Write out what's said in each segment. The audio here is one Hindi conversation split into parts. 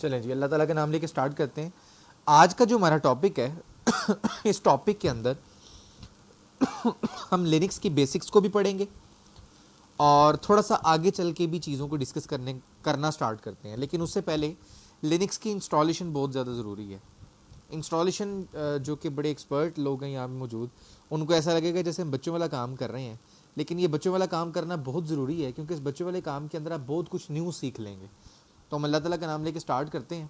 चलें जी, अल्लाह ताला का नाम लेके स्टार्ट करते हैं। आज का जो हमारा टॉपिक है इस टॉपिक के अंदर हम लिनक्स की बेसिक्स को भी पढ़ेंगे और थोड़ा सा आगे चल के भी चीज़ों को डिस्कस करना स्टार्ट करते हैं। लेकिन उससे पहले लिनक्स की इंस्टॉलेशन बहुत ज़्यादा ज़रूरी है। इंस्टॉलेशन जो कि बड़े एक्सपर्ट लोग हैं यहाँ पे मौजूद, उनको ऐसा लगेगा जैसे हम बच्चों वाला काम कर रहे हैं, लेकिन ये बच्चों वाला काम करना बहुत ज़रूरी है, क्योंकि इस बच्चों वाले काम के अंदर आप बहुत कुछ न्यू सीख लेंगे। तो हम अल्लाह ताला का नाम लेके स्टार्ट करते हैं।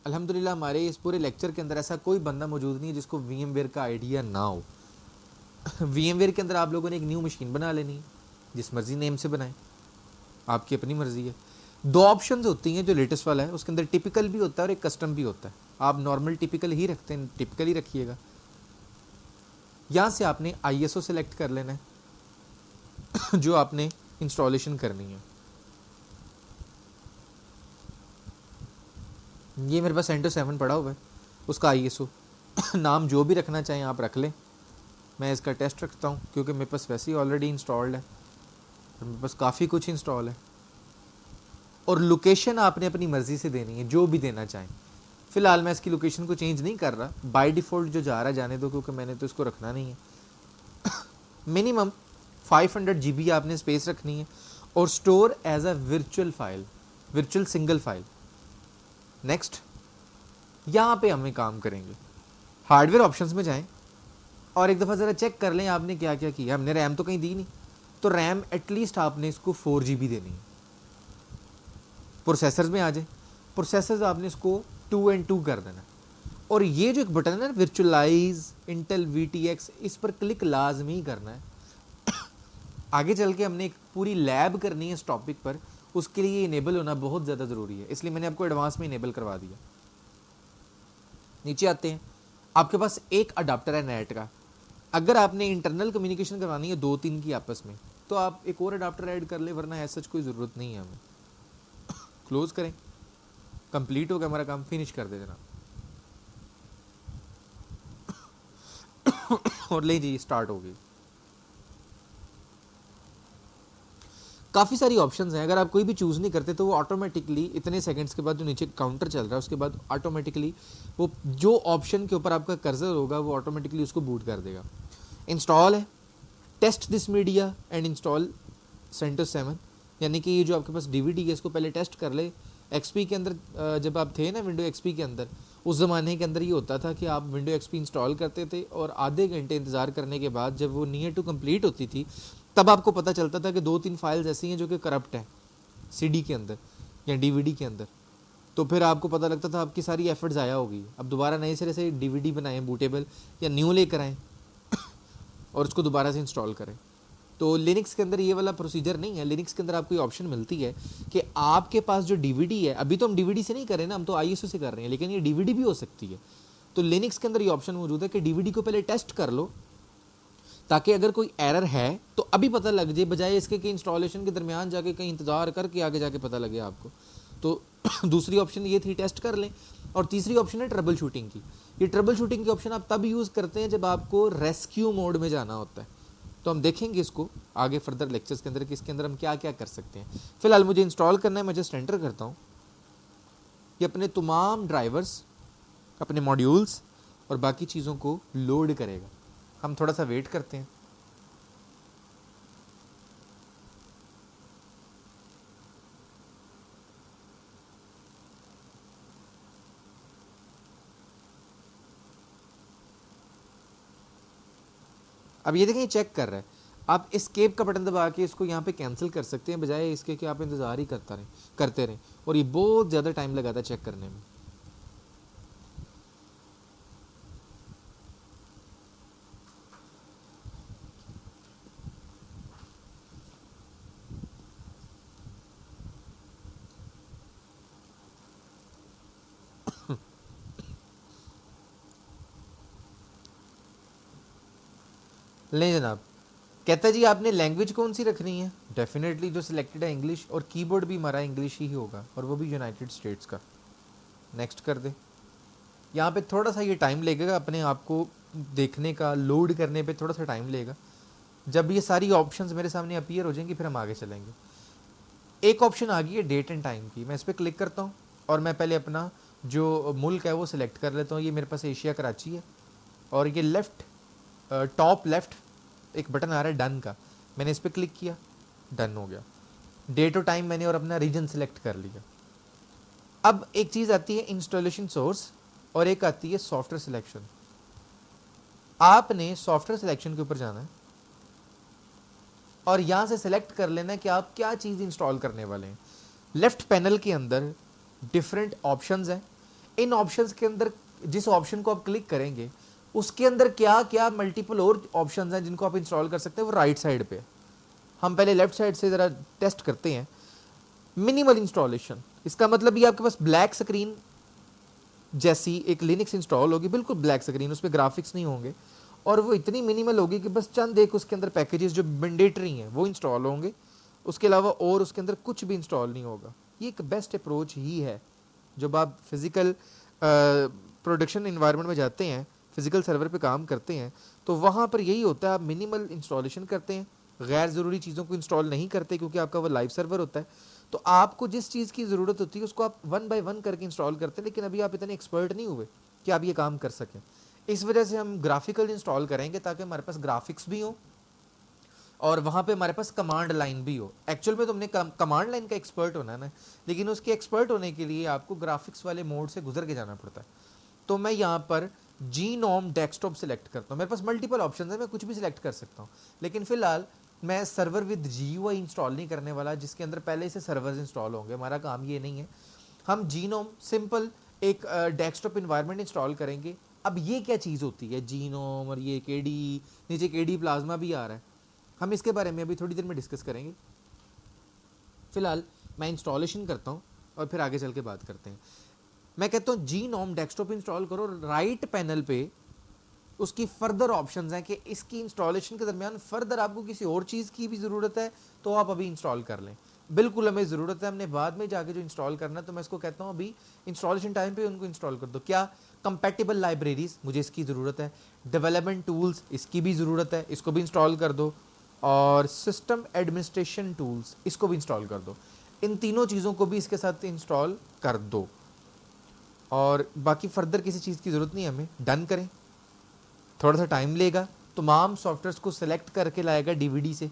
अल्हम्दुलिल्लाह हमारे इस पूरे लेक्चर के अंदर ऐसा कोई बंदा मौजूद नहीं है जिसको VMware का आइडिया ना हो। VMware के अंदर आप लोगों ने एक न्यू मशीन बना लेनी है, जिस मर्जी नेम से बनाएं, आपकी अपनी मर्जी है। दो ऑप्शंस होती हैं, जो लेटेस्ट वाला है उसके अंदर टिपिकल भी होता है और एक कस्टम भी होता है। आप नॉर्मल टिपिकल ही रखते हैं, टिपिकल ही रखिएगा। यहाँ से आपने ISO सेलेक्ट कर लेना है जो आपने इंस्टॉलेशन करनी है। ये मेरे पास CentOS 7 पड़ा हुआ है, उसका ISO नाम जो भी रखना चाहें आप रख लें। मैं इसका टेस्ट रखता हूँ क्योंकि मेरे पास वैसे ही ऑलरेडी इंस्टॉल्ड है और मेरे पास काफ़ी कुछ इंस्टॉल है। और लोकेशन आपने अपनी मर्ज़ी से देनी है, जो भी देना चाहें। फ़िलहाल मैं इसकी लोकेशन को चेंज नहीं कर रहा, बाय डिफ़ॉल्ट जो जा रहा है जाने दो, क्योंकि मैंने तो इसको रखना नहीं है। मिनिमम 500 GB आपने स्पेस रखनी है और store as a virtual file, virtual single file. Next, यहाँ पे हमें काम करेंगे। हार्डवेयर ऑप्शंस में जाएं और एक दफ़ा ज़रा चेक कर लें आपने क्या क्या किया। हमने रैम तो कहीं दी नहीं, तो रैम एटलीस्ट आपने इसको 4 GB देनी है। प्रोसेसर्स में आ जाए, प्रोसेसर्स आपने इसको 2 and 2 कर देना। और ये जो एक बटन है ना, वर्चुअलाइज इंटेल VTX, इस पर क्लिक लाजमी करना है। आगे चल के हमने एक पूरी लैब करनी है इस टॉपिक पर, उसके लिए इनेबल होना बहुत ज़्यादा ज़रूरी है, इसलिए मैंने आपको एडवांस में इनेबल करवा दिया। नीचे आते हैं, आपके पास एक अडाप्टर है नेट का। अगर आपने इंटरनल कम्युनिकेशन करवानी है 2-3 की आपस में, तो आप एक और अडाप्टर ऐड कर ले, वरना ऐसा कोई ज़रूरत नहीं है हमें। क्लोज करें, कंप्लीट हो गया हमारा काम, फिनिश कर दे देना। और ले जी, स्टार्ट हो गई। काफ़ी सारी ऑप्शंस हैं, अगर आप कोई भी चूज़ नहीं करते तो वो ऑटोमेटिकली इतने सेकंड्स के बाद जो नीचे काउंटर चल रहा है उसके बाद ऑटोमेटिकली वो जो ऑप्शन के ऊपर आपका कर्सर होगा वो ऑटोमेटिकली उसको बूट कर देगा। इंस्टॉल है, test this media and install CentOS 7, यानी कि ये जो आपके पास DVD है इसको पहले टेस्ट कर ले। XP के अंदर जब आप थे ना, विंडो XP के अंदर, उस ज़माने के अंदर ये होता था कि आप विंडो XP इंस्टॉल करते थे और आधे घंटे इंतज़ार करने के बाद जब वो नियर टू कंप्लीट होती थी, तब आपको पता चलता था कि 2-3 फाइल्स ऐसी हैं जो कि करप्ट हैं CD के अंदर या DVD के अंदर। तो फिर आपको पता लगता था आपकी सारी एफर्ट ज़ाया हो गई। अब दोबारा नए सिरे से DVD बनाएं बूटेबल, या न्यू लेकर आएँ और उसको दोबारा से इंस्टॉल करें। तो लिनक्स के अंदर ये वाला प्रोसीजर नहीं है। लिनक्स के अंदर आपको ये ऑप्शन मिलती है कि आपके पास जो DVD है, अभी तो हम DVD से नहीं कर रहे ना, हम तो ISO से कर रहे हैं, लेकिन ये DVD भी हो सकती है। तो लिनक्स के अंदर ये ऑप्शन मौजूद है कि DVD को पहले टेस्ट कर लो, ताकि अगर कोई एरर है तो अभी पता लग जाए, बजाय इसके कि इंस्टॉलेशन के दरमियान जाके कहीं इंतज़ार करके आगे जाके पता लगे आपको। तो दूसरी ऑप्शन ये थी, टेस्ट कर लें। और तीसरी ऑप्शन है ट्रबल शूटिंग की। ये ट्रबल शूटिंग की ऑप्शन आप तब यूज़ करते हैं जब आपको रेस्क्यू मोड में जाना होता है। तो हम देखेंगे इसको आगे फर्दर लेक्चर्स के अंदर कि इसके अंदर हम क्या क्या कर सकते हैं। फिलहाल मुझे इंस्टॉल करना है, मैं जस्ट एंटर करता हूँ। ये अपने तमाम ड्राइवर्स, अपने मॉड्यूल्स और बाकी चीज़ों को लोड करेगा। हम थोड़ा सा वेट करते हैं। अब ये देखें, चेक कर रहा है। आप एस्केप का बटन दबा के इसको यहाँ पे कैंसिल कर सकते हैं, बजाय इसके कि आप इंतज़ार ही करते रहें, और ये बहुत ज़्यादा टाइम लगाता है चेक करने में। लें जनाब, कहता है जी आपने लैंग्वेज कौन सी रखनी है। डेफिनेटली जो सिलेक्टेड है इंग्लिश, और कीबोर्ड भी हमारा इंग्लिश ही होगा, और वो भी यूनाइटेड स्टेट्स का। नेक्स्ट कर दे। यहाँ पे थोड़ा सा ये टाइम लगेगा अपने आप को देखने का, लोड करने पे थोड़ा सा टाइम लेगा। जब ये सारी ऑप्शंस मेरे सामने अपीयर हो जाएंगी फिर हम आगे चलेंगे। एक ऑप्शन आ गई है डेट एंड टाइम की, मैं इस पर क्लिक करता हूँ और मैं पहले अपना जो मुल्क है वो सिलेक्ट कर लेता हूँ। ये मेरे पास एशिया कराची है और ये लेफ़्ट टॉप लेफ़्ट एक बटन आ रहा है डन का, मैंने इस पर क्लिक किया, डन हो गया। डेट और टाइम मैंने और अपना रीजन सेलेक्ट कर लिया। अब एक चीज़ आती है इंस्टॉलेशन सोर्स और एक आती है सॉफ्टवेयर सिलेक्शन। आपने सॉफ्टवेयर सिलेक्शन के ऊपर जाना है और यहां से सिलेक्ट कर लेना है कि आप क्या चीज़ इंस्टॉल करने वाले हैं। लेफ्ट पैनल के अंदर डिफरेंट ऑप्शंस हैं। इन ऑप्शंस के अंदर जिस ऑप्शन को आप क्लिक करेंगे उसके अंदर क्या क्या मल्टीपल और ऑप्शंस हैं जिनको आप इंस्टॉल कर सकते हैं, वो राइट साइड पे। हम पहले लेफ्ट साइड से ज़रा टेस्ट करते हैं। मिनिमल इंस्टॉलेशन, इसका मतलब ये आपके पास ब्लैक स्क्रीन जैसी एक लिनक्स इंस्टॉल होगी, बिल्कुल ब्लैक स्क्रीन, उस पर ग्राफिक्स नहीं होंगे और वो इतनी मिनिमल होगी कि बस चंद एक उसके अंदर पैकेजेस जो मैंडेटरी हैं वो इंस्टॉल होंगे, उसके अलावा और उसके अंदर कुछ भी इंस्टॉल नहीं होगा। ये एक बेस्ट अप्रोच ही है। जब आप फिज़िकल प्रोडक्शन इन्वायरमेंट में जाते हैं, फिज़िकल सर्वर पे काम करते हैं, तो वहाँ पर यही होता है, आप मिनिमल इंस्टॉलेशन करते हैं, गैर ज़रूरी चीज़ों को इंस्टॉल नहीं करते क्योंकि आपका वो लाइव सर्वर होता है। तो आपको जिस चीज़ की ज़रूरत होती है उसको आप वन बाय वन करके इंस्टॉल करते हैं, लेकिन अभी आप इतने एक्सपर्ट नहीं हुए कि आप ये काम कर सकें। इस वजह से हम ग्राफिकल इंस्टॉल करेंगे ताकि हमारे पास ग्राफिक्स भी हो और वहाँ पे हमारे पास कमांड लाइन भी हो। एक्चुअल में तुमने कमांड लाइन का एक्सपर्ट होना है ना, लेकिन उसके एक्सपर्ट होने के लिए आपको ग्राफिक्स वाले मोड से गुजर के जाना पड़ता है। तो मैं यहाँ पर जीनोम डेस्कटॉप सेलेक्ट करता हूँ। मेरे पास मल्टीपल ऑप्शन है, मैं कुछ भी सिलेक्ट कर सकता हूँ, लेकिन फिलहाल मैं सर्वर विद GUI इंस्टॉल नहीं करने वाला जिसके अंदर पहले से सर्वर्स इंस्टॉल होंगे। हमारा काम ये नहीं है। हम जीनोम सिंपल एक डेस्कटॉप इन्वायरमेंट इंस्टॉल करेंगे। अब ये क्या चीज़ होती है जीनोम, और ये KD, नीचे KD प्लाज्मा भी आ रहा है, हम इसके बारे में अभी थोड़ी देर में डिस्कस करेंगे। फिलहाल मैं इंस्टॉलेशन करता हूँ और फिर आगे चल के बात करते हैं। मैं कहता हूँ जीनोम डेस्कटॉप इंस्टॉल करो, राइट पैनल पे उसकी फर्दर ऑप्शंस हैं कि इसकी इंस्टॉलेशन के दरमियान फर्दर आपको किसी और चीज़ की भी ज़रूरत है तो आप अभी इंस्टॉल कर लें। बिल्कुल हमें ज़रूरत है, हमने बाद में जाके जो इंस्टॉल करना है, तो मैं इसको कहता हूँ अभी इंस्टॉलेशन टाइम पे उनको इंस्टॉल कर दो। क्या कंपैटिबल लाइब्रेरीज, मुझे इसकी ज़रूरत है। डेवलपमेंट टूल्स, इसकी भी ज़रूरत है, इसको भी इंस्टॉल कर दो। और सिस्टम एडमिनिस्ट्रेशन टूल्स, इसको भी इंस्टॉल कर दो। इन तीनों चीज़ों को भी इसके साथ इंस्टॉल कर दो और बाकी फर्दर किसी चीज़ की ज़रूरत नहीं है, हमें डन करें। थोड़ा सा टाइम लेगा, तमाम सॉफ्टवेयर्स को सिलेक्ट करके लाएगा DVD से,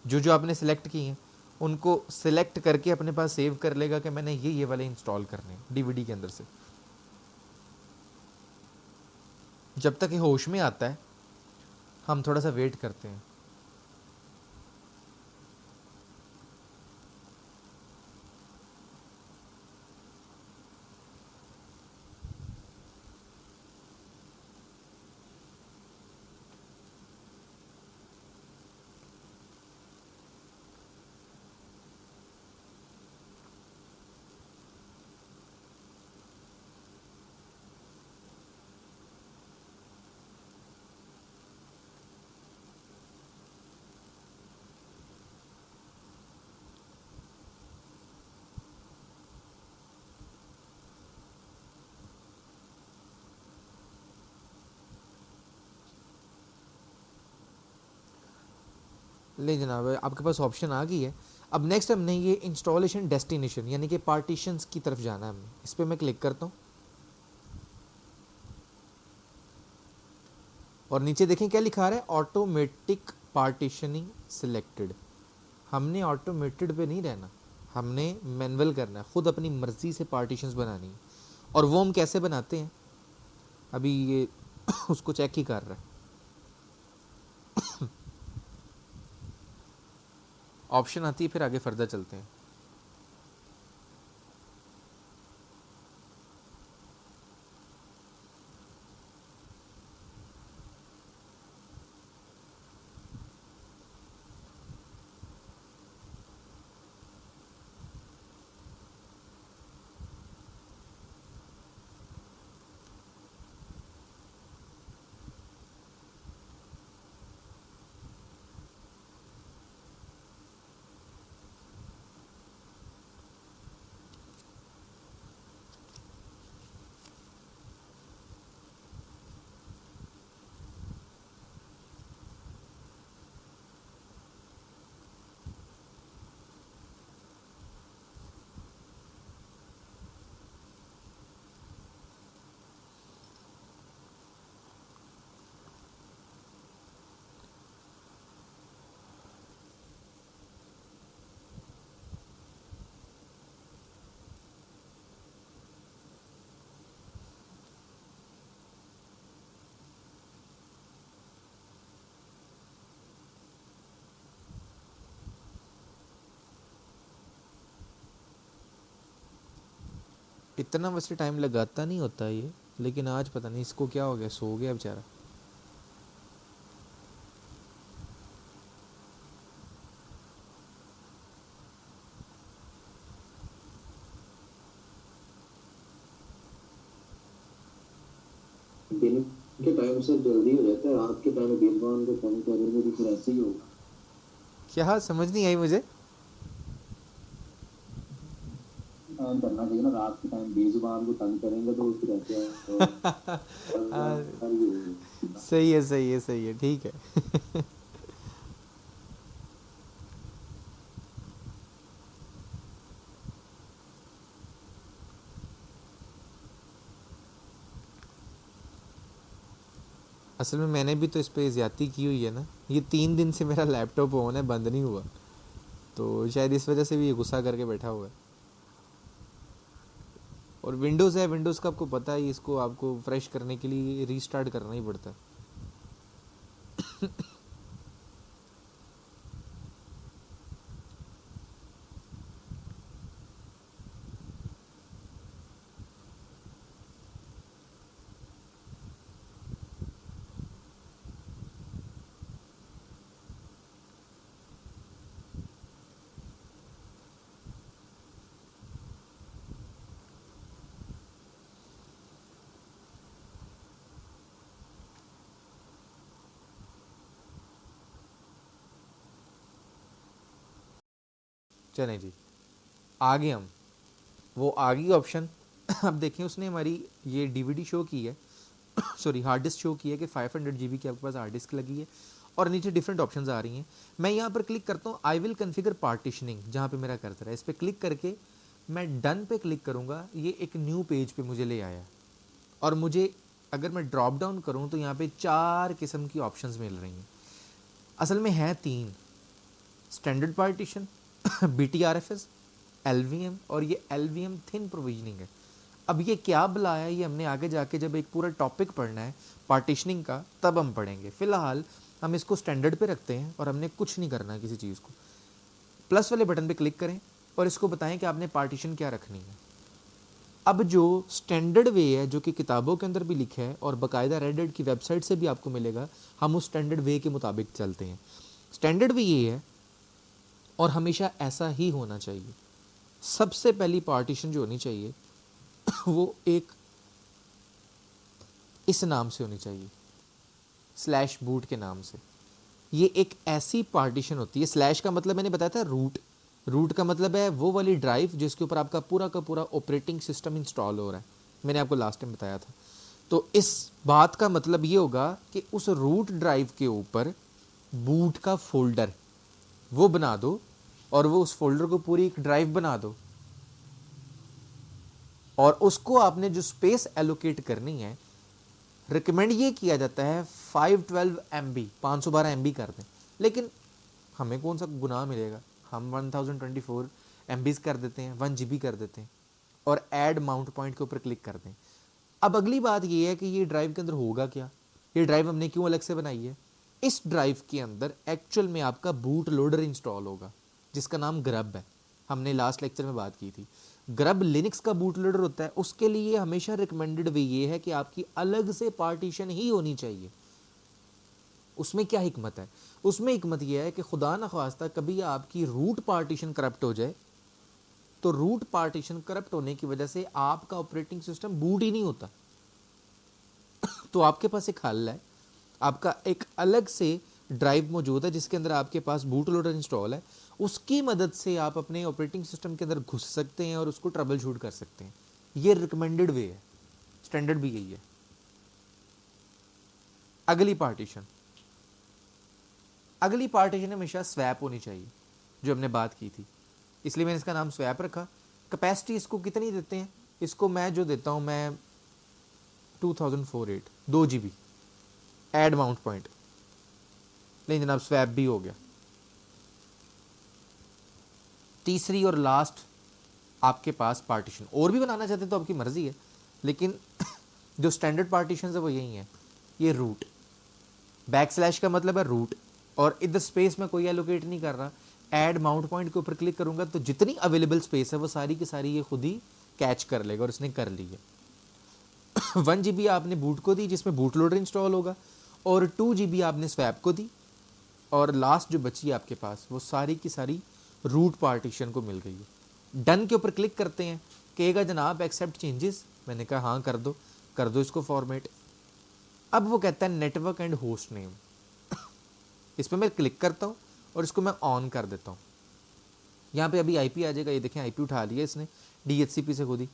जो जो आपने सिलेक्ट किए हैं उनको सिलेक्ट करके अपने पास सेव कर लेगा कि मैंने ये वाले इंस्टॉल करने हैं DVD के अंदर से। जब तक ये होश में आता है हम थोड़ा सा वेट करते हैं। ले जनाब, आपके पास ऑप्शन आ गई है। अब नेक्स्ट हमने ये इंस्टॉलेशन डेस्टिनेशन यानी कि पार्टीशंस की तरफ जाना है हमें। इस पर मैं क्लिक करता हूँ और नीचे देखें क्या लिखा रहा है, ऑटोमेटिक पार्टीशनिंग सिलेक्टेड। हमने ऑटोमेटेड पे नहीं रहना, हमने मैनुअल करना है, खुद अपनी मर्जी से पार्टीशंस बनानी है। और वो हम कैसे बनाते हैं अभी ये उसको चेक ही कर रहा है। ऑप्शन आती है, फिर आगे फर्दर चलते हैं। इतना वैसे टाइम लगाता नहीं होता ये, लेकिन आज पता नहीं इसको क्या हो गया, सो गया बेचारा। दिन के टाइम से जल्दी हो जाता है, रात के टाइम बेजबान को फोन करेंगे तो फिर ऐसे ही होगा। क्या समझ नहीं आई मुझे। टाइम करना चाहिए ना, रात के टाइम बेजुबान को तंग करेंगे तो फिर ऐसे आ, होगा। सही है सही है सही है, ठीक है। असल में मैंने भी तो इस पे ज़्यादती की हुई है ना, ये 3 दिन से मेरा लैपटॉप ऑन है, बंद नहीं हुआ, तो शायद इस वजह से भी ये गुस्सा करके बैठा हुआ है। और विंडोज़ है, विंडोज़ का आपको पता है, इसको आपको फ्रेश करने के लिए रीस्टार्ट करना ही पड़ता है। चलें जी, आगे हम वो आगे ऑप्शन अब देखें, उसने हमारी ये डीवीडी शो की है, सॉरी हार्ड डिस्क शो की है कि 500 GB की आपके पास हार्ड डिस्क लगी है, और नीचे डिफरेंट ऑप्शंस आ रही हैं। मैं यहाँ पर क्लिक करता हूँ, आई विल कन्फिगर पार्टीशनिंग, जहाँ पे मेरा कर्सर है, इस पर क्लिक करके मैं डन पे क्लिक करूँगा, ये एक न्यू पेज पे मुझे ले आया। और मुझे अगर मैं ड्रॉप डाउन करूँ तो यहाँ पे 4 किस्म की ऑप्शंस मिल रही हैं। असल में है 3, स्टैंडर्ड पार्टीशन, BTRFS, LVM, और ये LVM थिन प्रोविजनिंग है। अब ये क्या बुलाया है, ये हमने आगे जाके जब एक पूरा टॉपिक पढ़ना है पार्टीशनिंग का तब हम पढ़ेंगे। फिलहाल हम इसको स्टैंडर्ड पे रखते हैं और हमने कुछ नहीं करना है किसी चीज़ को। प्लस वाले बटन पे क्लिक करें और इसको बताएं कि आपने पार्टीशन क्या रखनी है। अब जो स्टैंडर्ड वे है, जो कि किताबों के अंदर भी लिखा है और बाकायदा रेडिट की वेबसाइट से भी आपको मिलेगा, हम उस स्टैंडर्ड वे के मुताबिक चलते हैं। स्टैंडर्ड वे ये है और हमेशा ऐसा ही होना चाहिए। सबसे पहली पार्टीशन जो होनी चाहिए वो एक इस नाम से होनी चाहिए, स्लैश बूट के नाम से। ये एक ऐसी पार्टीशन होती है, स्लैश का मतलब मैंने बताया था रूट, रूट का मतलब है वो वाली ड्राइव जिसके ऊपर आपका पूरा का पूरा ऑपरेटिंग सिस्टम इंस्टॉल हो रहा है, मैंने आपको लास्ट टाइम बताया था। तो इस बात का मतलब ये होगा कि उस रूट ड्राइव के ऊपर बूट का फोल्डर वो बना दो, और वो उस फोल्डर को पूरी एक ड्राइव बना दो, और उसको आपने जो स्पेस एलोकेट करनी है, रिकमेंड ये किया जाता है 512 MB, 512 MB कर दें। लेकिन हमें कौन सा गुनाह मिलेगा, हम 1024 MBs कर देते हैं, 1 GB कर देते हैं, और ऐड माउंट पॉइंट के ऊपर क्लिक कर दें। अब अगली बात ये है कि ये ड्राइव के अंदर होगा क्या, ये ड्राइव हमने क्यों अलग से बनाई है। इस ड्राइव के अंदर एक्चुअल में आपका बूट लोडर इंस्टॉल होगा, जिसका नाम ग्रब है, हमने लास्ट लेक्चर में बात की थी। ग्रब लिनक्स का बूट लोडर होता है, उसके लिए हमेशा रिकमेंडेड वे ये है कि आपकी अलग से पार्टीशन ही होनी चाहिए। उसमें क्या हिकमत है, उसमें हिकमत यह है कि खुदा न ख्वास्ता कभी आपकी रूट पार्टीशन करप्ट हो जाए, तो रूट पार्टीशन करप्ट होने की वजह से आपका ऑपरेटिंग सिस्टम बूट ही नहीं होता। तो आपके पास एक हल है, आपका एक अलग से ड्राइव मौजूद है जिसके अंदर आपके पास बूट लोडर इंस्टॉल है, उसकी मदद से आप अपने ऑपरेटिंग सिस्टम के अंदर घुस सकते हैं और उसको ट्रबल शूट कर सकते हैं। ये रिकमेंडेड वे है, स्टैंडर्ड भी यही है। अगली पार्टीशन, अगली पार्टीशन हमेशा स्वैप होनी चाहिए, जो हमने बात की थी, इसलिए मैंने इसका नाम स्वैप रखा। कैपेसिटी इसको कितनी देते हैं, इसको मैं जो देता हूँ मैं 2048, 2 GB, ऐड माउंट पॉइंट, नहीं जनाब स्वैप भी हो गया। तीसरी और लास्ट आपके पास पार्टीशन, और भी बनाना चाहते तो आपकी मर्जी है, लेकिन जो स्टैंडर्ड पार्टीशन है वो यही है। ये रूट, बैक स्लैश का मतलब है रूट, और इधर स्पेस में कोई एलोकेट नहीं कर रहा। ऐड माउंट पॉइंट के ऊपर क्लिक करूंगा तो जितनी अवेलेबल स्पेस है वो सारी की सारी ये खुद ही कैच कर लेगा और इसने कर ली है। 1 GB आपने बूट को दी जिसमें बूट लोडर इंस्टॉल होगा, और 2 GB आपने स्वैप को दी, और लास्ट जो बची है आपके पास वो सारी की सारी रूट पार्टीशन को मिल गई है। डन के ऊपर क्लिक करते हैं, कहेगा जनाब एक्सेप्ट चेंजेस, मैंने कहा हाँ कर दो इसको फॉर्मेट। अब वो कहता है नेटवर्क एंड होस्ट नेम, इस पर मैं क्लिक करता हूँ और इसको मैं ऑन कर देता हूँ। यहाँ पे अभी आईपी आ जाएगा, ये देखें आईपी उठा लिया इसने DHCP से खुद ही।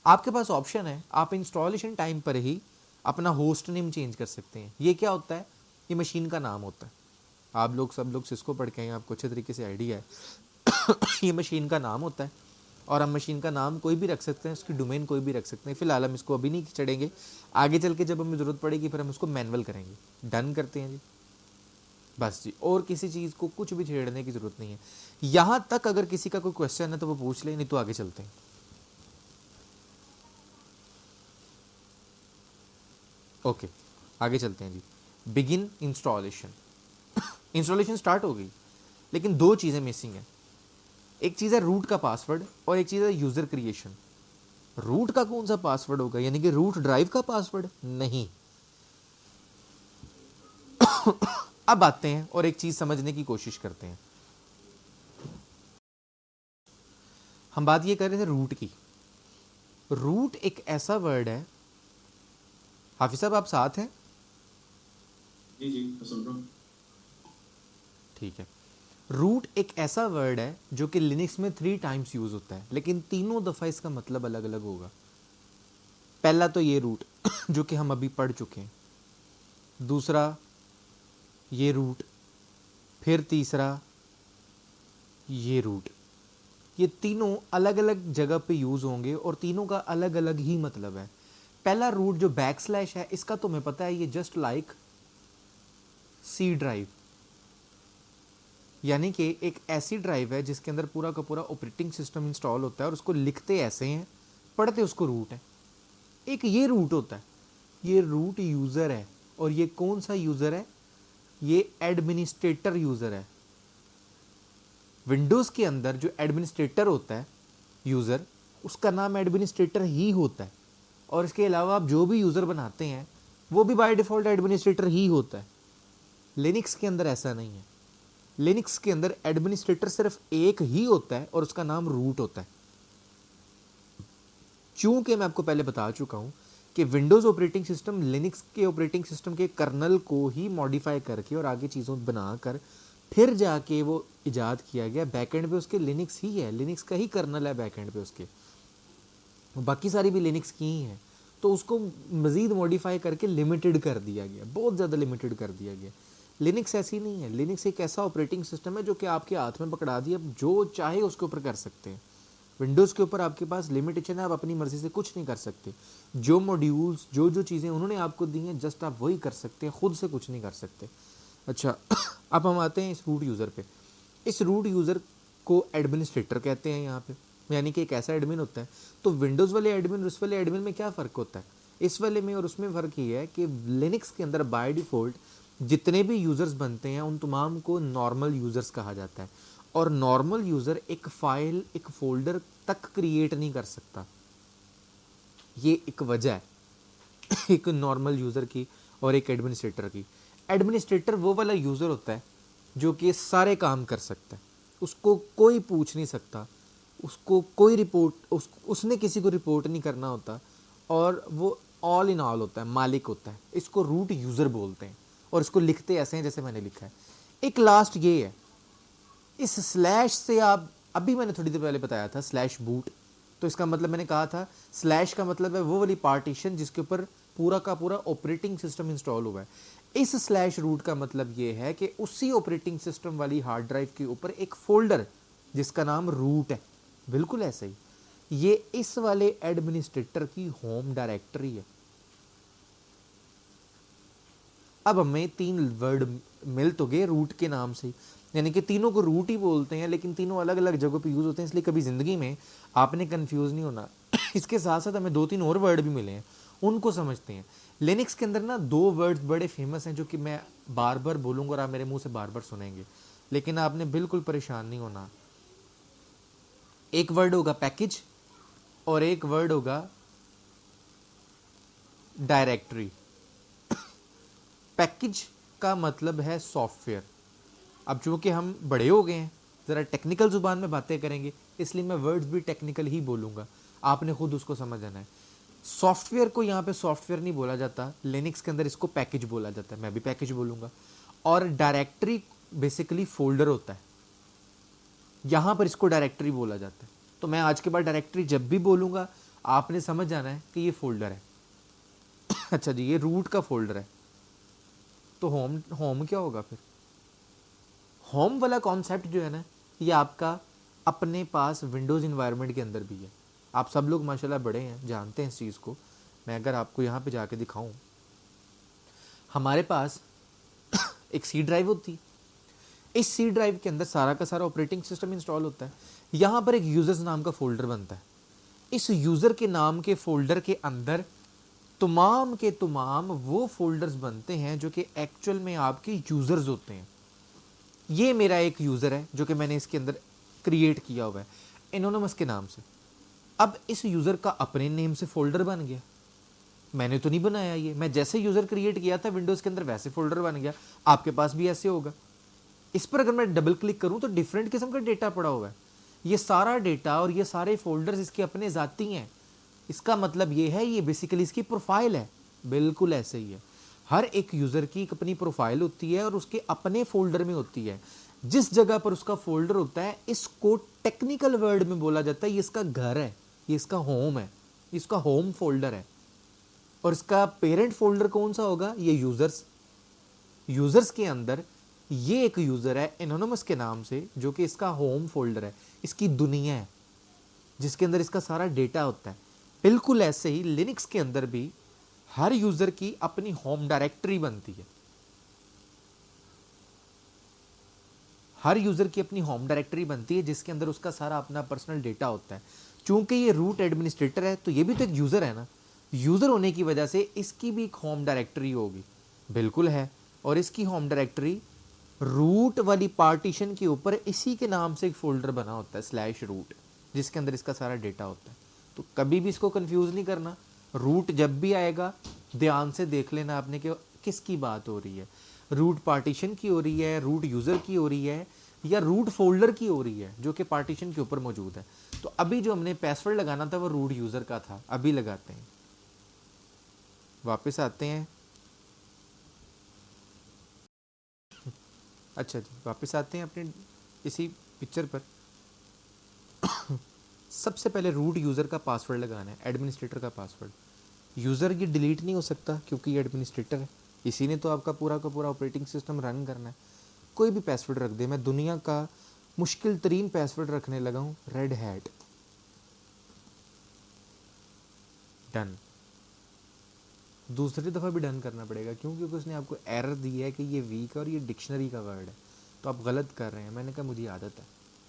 आपके पास ऑप्शन है, आप इंस्टॉलेशन टाइम पर ही अपना होस्ट नेम चेंज कर सकते हैं। ये क्या होता है, ये मशीन का नाम होता है। आप लोग सब लोग सिस्को पढ़ के हैं, आपको अच्छे तरीके से आइडिया है। ये मशीन का नाम होता है, और हम मशीन का नाम कोई भी रख सकते हैं, उसकी डोमेन कोई भी रख सकते हैं। फिलहाल हम इसको अभी नहीं चढ़ेंगे, आगे चल के जब हमें ज़रूरत पड़ेगी फिर हम इसको मैनुअल करेंगे। डन करते हैं जी, बस जी, और किसी चीज़ को कुछ भी छेड़ने की ज़रूरत नहीं है। यहाँ तक अगर किसी का कोई क्वेश्चन है तो वो पूछ ले, नहीं तो आगे चलते हैं। ओके आगे चलते हैं जी। Begin installation. इंस्टॉलेशन स्टार्ट हो गई, लेकिन 2 चीज़ें मिसिंग हैं। एक चीज़ है रूट का पासवर्ड और एक चीज़ है यूज़र क्रिएशन। रूट का कौन सा पासवर्ड होगा, यानी कि रूट ड्राइव का पासवर्ड नहीं। अब आते हैं और एक चीज़ समझने की कोशिश करते हैं। हम बात ये कर रहे थे रूट की। रूट एक ऐसा वर्ड है, हाफिज साहब आप साथ हैं? जी जी मैं सुन रहा हूँ। ठीक है। रूट एक ऐसा वर्ड है जो कि लिनक्स में 3 टाइम्स यूज होता है, लेकिन तीनों दफ़ा इसका मतलब अलग अलग होगा। पहला तो ये रूट जो कि हम अभी पढ़ चुके हैं, दूसरा ये रूट, फिर तीसरा ये रूट। ये तीनों अलग अलग जगह पे यूज होंगे और तीनों का अलग अलग ही मतलब है। पहला रूट जो बैकस्लैश है, इसका तो मैं पता है, ये जस्ट लाइक सी ड्राइव, यानी कि एक ऐसी ड्राइव है जिसके अंदर पूरा का पूरा ऑपरेटिंग सिस्टम इंस्टॉल होता है और उसको लिखते ऐसे हैं, पढ़ते उसको रूट है। एक ये रूट होता है, ये रूट यूज़र है। और ये कौन सा यूज़र है, ये एडमिनिस्ट्रेटर यूज़र है। विंडोज़ के अंदर जो एडमिनिस्ट्रेटर होता है यूज़र, उसका नाम एडमिनिस्ट्रेटर ही होता है, और इसके अलावा आप जो भी यूज़र बनाते हैं वो भी बाय डिफ़ॉल्ट एडमिनिस्ट्रेटर ही होता है। लिनक्स के अंदर ऐसा नहीं है। लिनक्स के अंदर एडमिनिस्ट्रेटर सिर्फ एक ही होता है और उसका नाम रूट होता है। चूंकि मैं आपको पहले बता चुका हूं कि विंडोज़ ऑपरेटिंग सिस्टम लिनक्स के ऑपरेटिंग सिस्टम के कर्नल को ही मॉडिफाई करके और आगे चीज़ों बनाकर फिर जाके वो इजाद किया गया। बैकएंड पे उसके लिनक्स ही है, लिनक्स का ही कर्नल है बैकएंड पे उसके, बाकी सारी भी लिनक्स की ही हैं। तो उसको मज़ीद मॉडिफाई करके लिमिटेड कर दिया गया, बहुत ज़्यादा लिमिटेड कर दिया गया। लिनक्स ऐसी नहीं है। लिनक्स एक ऐसा ऑपरेटिंग सिस्टम है जो कि आपके हाथ में पकड़ा दिया, जो चाहे उसके ऊपर कर सकते हैं। विंडोज़ के ऊपर आपके पास लिमिटेशन है, आप अपनी मर्ज़ी से कुछ नहीं कर सकते। जो मॉड्यूल्स जो चीज़ें उन्होंने आपको दी हैं, जस्ट आप वही कर सकते हैं, खुद से कुछ नहीं कर सकते। अच्छा, अब हम आते हैं इस रूट यूज़र पे। इस रूट यूज़र को एडमिनिस्ट्रेटर कहते हैं यहाँ पे, यानी कि एक ऐसा एडमिन होता है। तो विंडोज़ वाले एडमिन और उस वाले एडमिन में क्या फ़र्क होता है? इस वाले में और उसमें फ़र्क ये है कि लिनक्स के अंदर बाय डिफ़ॉल्ट जितने भी यूज़र्स बनते हैं उन तमाम को नॉर्मल यूज़र्स कहा जाता है, और नॉर्मल यूज़र एक फ़ाइल, एक फ़ोल्डर तक क्रिएट नहीं कर सकता। ये एक वजह है एक नॉर्मल यूज़र की और एक एडमिनिस्ट्रेटर की। एडमिनिस्ट्रेटर वो वाला यूज़र होता है जो कि सारे काम कर सकता है, उसको कोई पूछ नहीं सकता, उसको कोई रिपोर्ट उसने किसी को रिपोर्ट नहीं करना होता, और वो ऑल इन ऑल होता है, मालिक होता है। इसको रूट यूज़र बोलते हैं, और इसको लिखते ऐसे हैं जैसे मैंने लिखा है। एक लास्ट ये है, इस स्लैश से आप, अभी मैंने थोड़ी देर पहले बताया था स्लैश बूट, तो इसका मतलब मैंने कहा था स्लैश का मतलब है वो वाली पार्टीशन जिसके ऊपर पूरा का पूरा ऑपरेटिंग सिस्टम इंस्टॉल हुआ है। इस स्लैश रूट का मतलब ये है कि उसी ऑपरेटिंग सिस्टम वाली हार्ड ड्राइव के ऊपर एक फोल्डर जिसका नाम रूट है, बिल्कुल ऐसे ही, ये इस वाले एडमिनिस्ट्रेटर की होम डायरेक्टरी है। अब हमें 3 वर्ड मिल तो गए रूट के नाम से, यानी कि तीनों को रूट ही बोलते हैं, लेकिन तीनों अलग अलग जगहों पे यूज़ होते हैं, इसलिए कभी ज़िंदगी में आपने कंफ्यूज नहीं होना। इसके साथ साथ हमें 2-3 और वर्ड भी मिले हैं, उनको समझते हैं। लिनक्स के अंदर ना 2 वर्ड्स बड़े फेमस हैं जो कि मैं बार बार बोलूँगा और आप मेरे मुंह से बार बार सुनेंगे, लेकिन आपने बिल्कुल परेशान नहीं होना। एक वर्ड होगा पैकेज और एक वर्ड होगा डायरेक्टरी। पैकेज का मतलब है सॉफ्टवेयर। अब चूंकि हम बड़े हो गए हैं, ज़रा टेक्निकल ज़ुबान में बातें करेंगे, इसलिए मैं वर्ड्स भी टेक्निकल ही बोलूँगा, आपने खुद उसको समझ आना है। सॉफ्टवेयर को यहाँ पे सॉफ्टवेयर नहीं बोला जाता, लिनक्स के अंदर इसको पैकेज बोला जाता है, मैं भी पैकेज बोलूँगा। और डायरेक्टरी बेसिकली फोल्डर होता है, यहाँ पर इसको डायरेक्टरी बोला जाता है। तो मैं आज के बाद डायरेक्टरी जब भी बोलूँगा आपने समझ जाना है कि ये फोल्डर है। अच्छा जी, ये रूट का फोल्डर है, तो होम क्या होगा फिर? होम वाला कॉन्सेप्ट जो है ना, ये आपका अपने पास विंडोज़ इन्वायरमेंट के अंदर भी है। आप सब लोग माशाल्लाह बड़े हैं, जानते हैं इस चीज़ को। मैं अगर आपको यहाँ पे जाके दिखाऊं, हमारे पास एक सी ड्राइव होती है, इस सी ड्राइव के अंदर सारा का सारा ऑपरेटिंग सिस्टम इंस्टॉल होता है। यहाँ पर एक यूज़र्स नाम का फोल्डर बनता है। इस यूज़र के नाम के फोल्डर के अंदर तमाम के तमाम वो फोल्डर्स बनते हैं जो कि एक्चुअल में आपके यूज़र्स होते हैं। ये मेरा एक यूज़र है जो कि मैंने इसके अंदर क्रिएट किया हुआ है एनोनिमस के नाम से। अब इस यूज़र का अपने नेम से फोल्डर बन गया, मैंने तो नहीं बनाया ये, मैं जैसे यूज़र क्रिएट किया था विंडोज़ के अंदर वैसे फोल्डर बन गया। आपके पास भी ऐसे होगा। इस पर अगर मैं डबल क्लिक करूं तो डिफरेंट किस्म का डेटा पड़ा हुआ है। ये सारा डेटा और ये सारे फोल्डर्स इसके अपने ज़ाती हैं। इसका मतलब ये है, ये बेसिकली इसकी प्रोफाइल है। बिल्कुल ऐसे ही है, हर एक यूज़र की एक अपनी प्रोफाइल होती है और उसके अपने फोल्डर में होती है। जिस जगह पर उसका फोल्डर होता है, इसको टेक्निकल वर्ड में बोला जाता है ये इसका घर है, ये इसका होम है, इसका होम फोल्डर है। और इसका पेरेंट फोल्डर कौन सा होगा? ये यूज़र्स। यूज़र्स के अंदर ये एक यूज़र है एनोनिमस के नाम से, जो कि इसका होम फोल्डर है, इसकी दुनिया है जिसके अंदर इसका सारा डेटा होता है। बिल्कुल ऐसे ही लिनक्स के अंदर भी हर यूज़र की अपनी होम डायरेक्टरी बनती है। हर यूज़र की अपनी होम डायरेक्टरी बनती है जिसके अंदर उसका सारा अपना पर्सनल डेटा होता है। चूंकि ये रूट एडमिनिस्ट्रेटर है तो ये भी तो एक यूज़र है ना। यूज़र होने की वजह से इसकी भी एक होम डायरेक्टरी होगी। बिल्कुल है। और इसकी होम डायरेक्टरी रूट वाली पार्टीशन के ऊपर इसी के नाम से एक फोल्डर बना होता है /रूट, जिसके अंदर इसका सारा डेटा होता है। तो कभी भी इसको कंफ्यूज नहीं करना। रूट जब भी आएगा ध्यान से देख लेना आपने कि किसकी बात हो रही है, रूट पार्टीशन की हो रही है, रूट यूज़र की हो रही है, या रूट फोल्डर की हो रही है जो कि पार्टीशन के ऊपर मौजूद है। तो अभी जो हमने पासवर्ड लगाना था वो रूट यूज़र का था, अभी लगाते हैं। वापस आते हैं। अच्छा जी, वापस आते हैं अपने इसी पिक्चर पर। सबसे पहले रूट यूज़र का पासवर्ड लगाना है, एडमिनिस्ट्रेटर का पासवर्ड। यूज़र ये डिलीट नहीं हो सकता क्योंकि ये एडमिनिस्ट्रेटर है, इसी ने तो आपका पूरा का पूरा ऑपरेटिंग सिस्टम रन करना है। कोई भी पासवर्ड रख दे। मैं दुनिया का मुश्किल तरीन पासवर्ड रखने लगा हूँ, रेड हैट। डन। दूसरी दफ़ा भी डन करना पड़ेगा क्योंकि उसने आपको एरर दी है कि ये वीक है और ये डिक्शनरी का वर्ड है, तो आप गलत कर रहे हैं। मैंने कहा मुझे आदत है,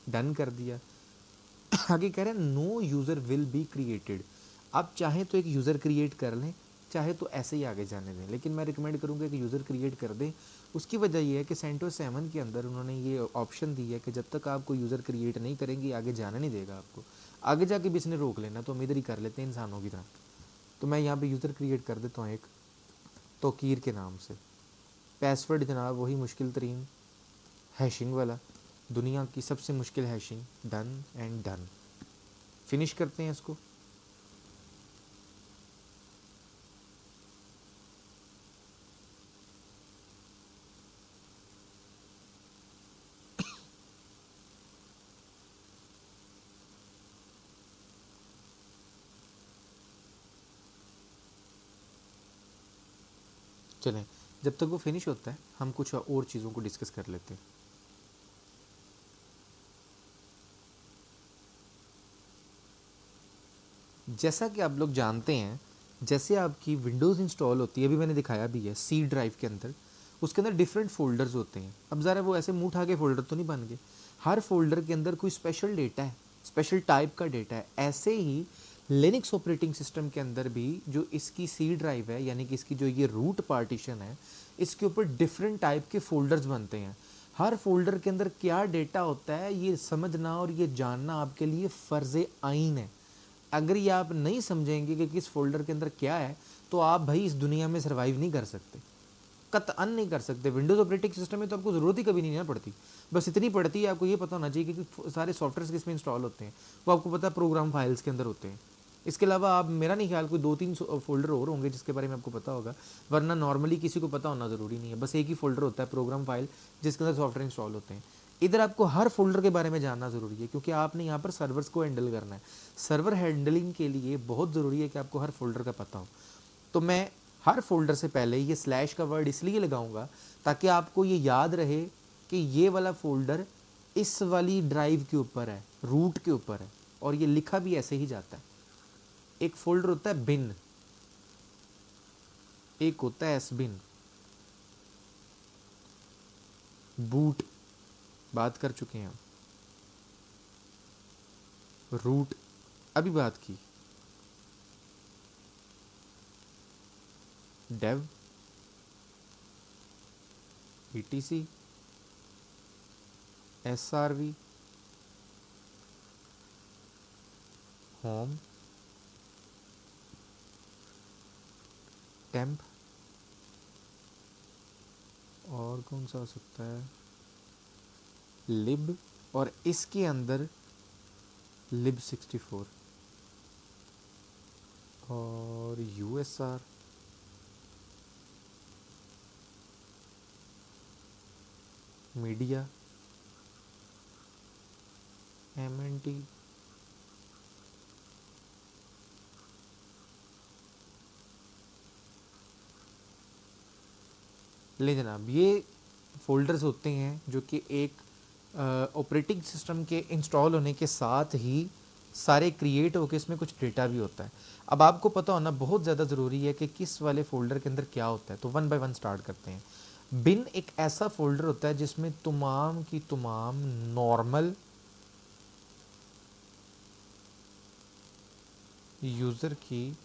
डन कर दिया। आगे कह रहे हैं no user will be created. आप चाहें तो एक यूज़र क्रिएट कर लें, चाहे तो ऐसे ही आगे जाने दें, लेकिन मैं रिकमेंड करूँगा कि यूज़र क्रिएट कर दें। उसकी वजह ये है कि सेंटोस 7 के अंदर उन्होंने ये ऑप्शन दी है कि जब तक आप कोई यूज़र क्रिएट नहीं करेंगे आगे जाने नहीं देगा आपको। आगे जाके भी इसने रोक लेना, तो हम इधर ही कर लेते हैं इंसानों की तरह। तो मैं यहाँ पे यूज़र क्रिएट कर देता हूँ एक तोकीर के नाम से। पासवर्ड जनाब वही मुश्किल तरीन हैशिंग वाला, दुनिया की सबसे मुश्किल hashing. Done and done. Finish करते हैं इसको। चलें, जब तक वो फिनिश होता है हम कुछ और चीज़ों को डिस्कस कर लेते हैं। जैसा कि आप लोग जानते हैं, जैसे आपकी विंडोज़ इंस्टॉल होती है, अभी मैंने दिखाया भी है सी ड्राइव के अंदर, उसके अंदर डिफरेंट फोल्डर्स होते हैं। अब ज़रा वो ऐसे मुँह उठा के फोल्डर तो नहीं बन गए, हर फोल्डर के अंदर कोई स्पेशल डेटा है, स्पेशल टाइप का डेटा है। ऐसे ही लिनक्स ऑपरेटिंग सिस्टम के अंदर भी जो इसकी सी ड्राइव है, यानी कि इसकी जो ये रूट पार्टीशन है, इसके ऊपर डिफरेंट टाइप के फोल्डर्स बनते हैं। हर फोल्डर के अंदर क्या डेटा होता है ये समझना और ये जानना आपके लिए फ़र्ज़ आइन है। अगर ये आप नहीं समझेंगे कि किस फोल्डर के अंदर क्या है, तो आप भाई इस दुनिया में सर्वाइव नहीं कर सकते, कतअन नहीं कर सकते। विंडोज़ ऑपरेटिंग सिस्टम में तो आपको ज़रूरत ही कभी नहीं ना पड़ती, बस इतनी पड़ती है आपको ये पता होना चाहिए कि सारे सॉफ्टवेयर किस में इंस्टॉल होते हैं, वो आपको पता है प्रोग्राम फाइल्स के अंदर होते हैं। इसके अलावा आप, मेरा नहीं ख्याल कोई 2-3 फोल्डर और होंगे जिसके बारे में आपको पता होगा, वरना नॉर्मली किसी को पता होना ज़रूरी नहीं है। बस एक ही फोल्डर होता है प्रोग्राम फाइल जिसके अंदर सॉफ्टवेयर इंस्टॉल होते हैं। इधर आपको हर फोल्डर के बारे में जानना ज़रूरी है, क्योंकि आपने यहाँ पर सर्वर्स को हैंडल करना है। सर्वर हैंडलिंग के लिए बहुत ज़रूरी है कि आपको हर फोल्डर का पता हो। तो मैं हर फोल्डर से पहले ये स्लैश का वर्ड इसलिए लगाऊंगा ताकि आपको ये याद रहे कि ये वाला फोल्डर इस वाली ड्राइव के ऊपर है, रूट के ऊपर है, और ये लिखा भी ऐसे ही जाता है। एक फोल्डर होता है बिन, एक होता है एस बिन। बूट बात कर चुके हैं हम, रूट अभी बात की, dev, etc, SRV, home, temp, और कौन सा हो सकता है, लिब, और इसके अंदर lib64 और USR, मीडिया, MNT, ले जनाब, ये फोल्डर्स होते हैं जो कि एक ऑपरेटिंग सिस्टम के इंस्टॉल होने के साथ ही सारे क्रिएट होकर इसमें कुछ डेटा भी होता है। अब आपको पता होना बहुत ज़्यादा ज़रूरी है कि किस वाले फ़ोल्डर के अंदर क्या होता है। तो वन बाय वन स्टार्ट करते हैं। बिन एक ऐसा फोल्डर होता है जिसमें तमाम की तमाम नॉर्मल यूज़र की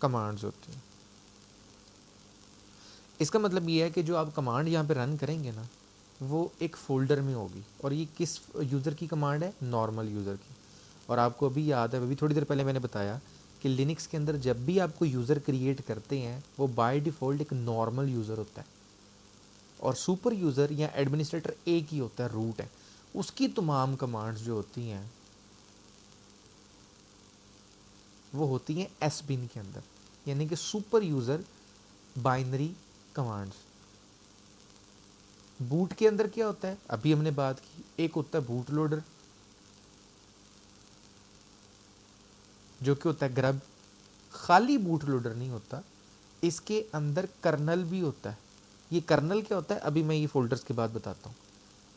कमांड्स होती हैं। इसका मतलब ये है कि जो आप कमांड यहाँ पे रन करेंगे ना, वो एक फ़ोल्डर में होगी, और ये किस यूज़र की कमांड है, नॉर्मल यूज़र की। और आपको अभी याद है, अभी थोड़ी देर पहले मैंने बताया कि लिनक्स के अंदर जब भी आपको यूज़र क्रिएट करते हैं वो बाय डिफ़ॉल्ट एक नॉर्मल यूज़र होता है, और सुपर यूज़र या एडमिनिस्ट्रेटर एक ही होता है, रूट है। उसकी तमाम कमांड्स जो होती हैं वो होती हैं एस बिन के अंदर, यानी कि super user binary commands. Boot के अंदर क्या होता है, अभी हमने बात की, एक होता है बूट लोडर जो कि होता है ग्रब। खाली बूट लोडर नहीं होता, इसके अंदर कर्नल भी होता है। ये कर्नल क्या होता है अभी मैं ये फोल्डर्स के बाद बताता हूँ।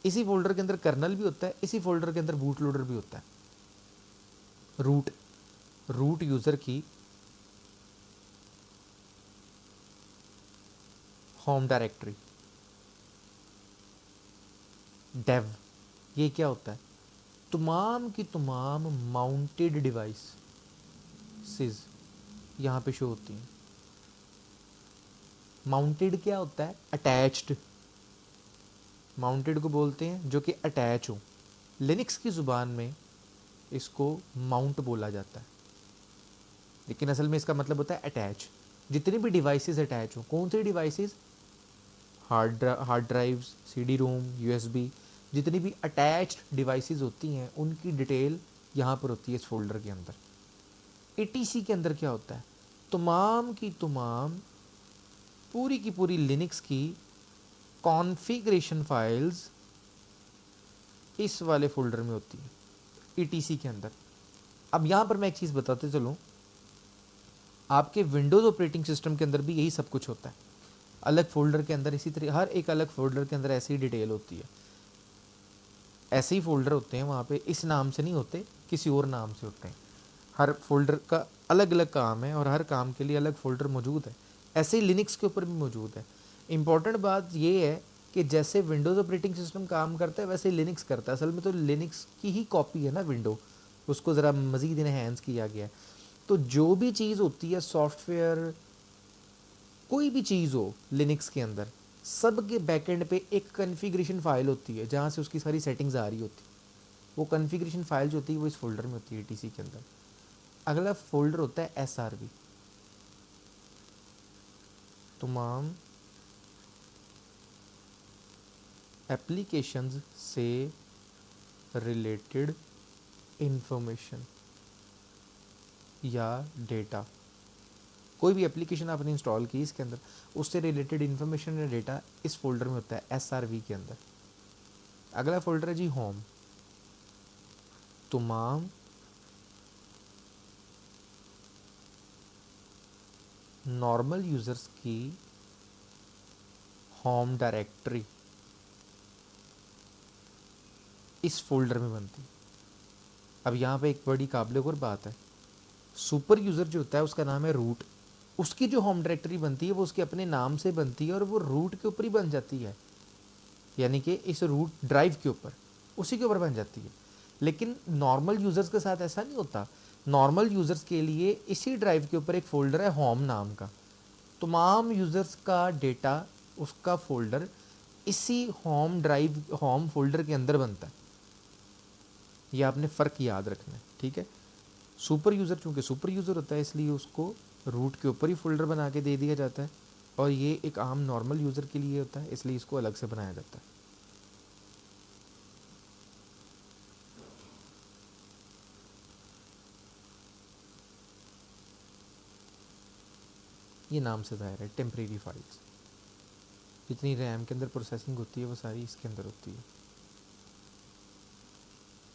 इसी फोल्डर के अंदर कर्नल भी होता है, इसी फोल्डर के अंदर बूट लोडर भी होता है। रूट यूज़र की होम डायरेक्टरी। डेव, ये क्या होता है, तमाम की तमाम माउंटेड डिवाइसेस यहाँ पे शो होती हैं। माउंटेड क्या होता है, अटैच्ड। माउंटेड को बोलते हैं जो कि अटैच हो। लिनक्स की ज़ुबान में इसको माउंट बोला जाता है, लेकिन असल में इसका मतलब होता है अटैच। जितनी भी डिवाइसेस अटैच हो, कौन सी डिवाइसेस, हार्ड ड्राइव्स, CD रोम, USB, जितनी भी अटैच्ड डिवाइसेस होती हैं उनकी डिटेल यहाँ पर होती है इस फोल्डर के अंदर। ATC के अंदर क्या होता है, तमाम की तमाम पूरी की पूरी लिनक्स की कॉन्फ़िगरेशन फाइल्स इस वाले फोल्डर में होती है, ETC के अंदर। अब यहाँ पर मैं एक चीज़ बताते चलूँ, आपके विंडोज़ ऑपरेटिंग सिस्टम के अंदर भी यही सब कुछ होता है। अलग फोल्डर के अंदर इसी तरह हर एक अलग फोल्डर के अंदर ऐसी ही डिटेल होती है। ऐसे ही फोल्डर होते हैं वहाँ पे, इस नाम से नहीं होते, किसी और नाम से होते हैं। हर फोल्डर का अलग अलग काम है और हर काम के लिए अलग फोल्डर मौजूद है। ऐसे ही लिनक्स के ऊपर भी मौजूद है। इम्पॉर्टेंट बात ये है कि जैसे विंडोज़ ऑपरेटिंग सिस्टम काम करता है वैसे लिनक्स करता है। असल में तो लिनक्स की ही कॉपी है ना विंडो, उसको ज़रा मज़ीद इनहैंस किया गया है। तो जो भी चीज़ होती है सॉफ्टवेयर, कोई भी चीज़ हो लिनक्स के अंदर, सब के बैकएंड पे एक कॉन्फ़िगरेशन फाइल होती है जहाँ से उसकी सारी सेटिंग्स आ रही होती है। वो कॉन्फ़िगरेशन फाइल जो होती है वो इस फोल्डर में होती है टीसी के अंदर। अगला फोल्डर होता है एसआरवी, तमाम एप्लीकेशंस से रिलेटेड इंफॉर्मेशन या डेटा। कोई भी एप्लीकेशन आपने इंस्टॉल की इसके अंदर, उससे रिलेटेड इंफॉर्मेशन या डेटा इस फोल्डर में होता है एसआरवी के अंदर। अगला फोल्डर है जी होम, तमाम नॉर्मल यूज़र्स की होम डायरेक्टरी इस फोल्डर में बनती है। अब यहाँ पे एक बड़ी काबिल गौर बात है, सुपर यूज़र जो होता है उसका नाम है रूट, उसकी जो होम डायरेक्टरी बनती है वो उसके अपने नाम से बनती है और वो रूट के ऊपर ही बन जाती है, यानी कि इस रूट ड्राइव के ऊपर, उसी के ऊपर बन जाती है। लेकिन नॉर्मल यूज़र्स के साथ ऐसा नहीं होता। नॉर्मल यूज़र्स के लिए इसी ड्राइव के ऊपर एक फ़ोल्डर है होम नाम का, तमाम यूज़र्स का डेटा, उसका फ़ोल्डर इसी होम ड्राइव, होम फोल्डर के अंदर बनता है। ये आपने फ़र्क याद रखना है, ठीक है। सुपर यूज़र चूँकि सुपर यूज़र होता है इसलिए उसको रूट के ऊपर ही फोल्डर बना के दे दिया जाता है, और ये एक आम नॉर्मल यूज़र के लिए होता है इसलिए इसको अलग से बनाया जाता है। ये नाम से दायर है टेम्परेरी फाइल्स। जितनी रैम के अंदर प्रोसेसिंग होती है वो सारी इसके अंदर होती है।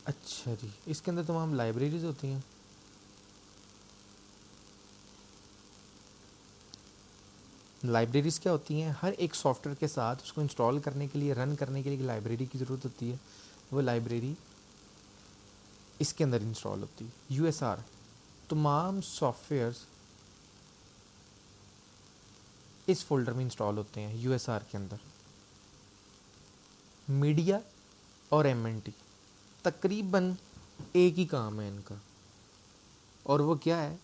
अच्छा जी, इसके अंदर तमाम लाइब्रेरीज होती हैं। लाइब्रेरीज़ क्या होती हैं? हर एक सॉफ्टवेयर के साथ उसको इंस्टॉल करने के लिए, रन करने के लिए लाइब्रेरी की ज़रूरत होती है। वो लाइब्रेरी इसके अंदर इंस्टॉल होती है। यूएसआर, तमाम सॉफ्टवेयर्स इस फोल्डर में इंस्टॉल होते हैं यूएसआर के अंदर। मीडिया और एमएनटी तकरीबन एक ही काम है इनका, और वो क्या है?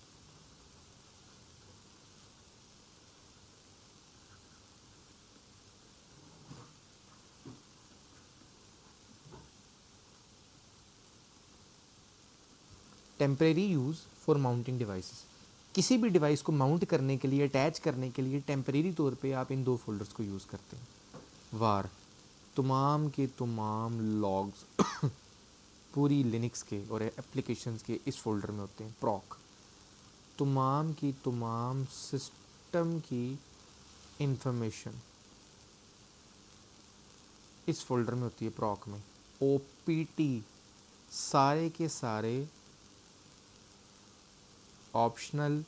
Temporary use for mounting devices. किसी भी डिवाइस को माउंट करने के लिए, अटैच करने के लिए टेम्परेरी तौर पे आप इन दो फोल्डर्स को यूज़ करते हैं। वार, तमाम के तमाम लॉग्स पूरी लिनक्स के और एप्लीकेशंस के इस फोल्डर में होते हैं। प्रॉक, तमाम की तमाम सिस्टम की इंफॉर्मेशन इस फोल्डर में होती है प्रॉक में। ओपीटी, सारे के सारे ऑप्शनल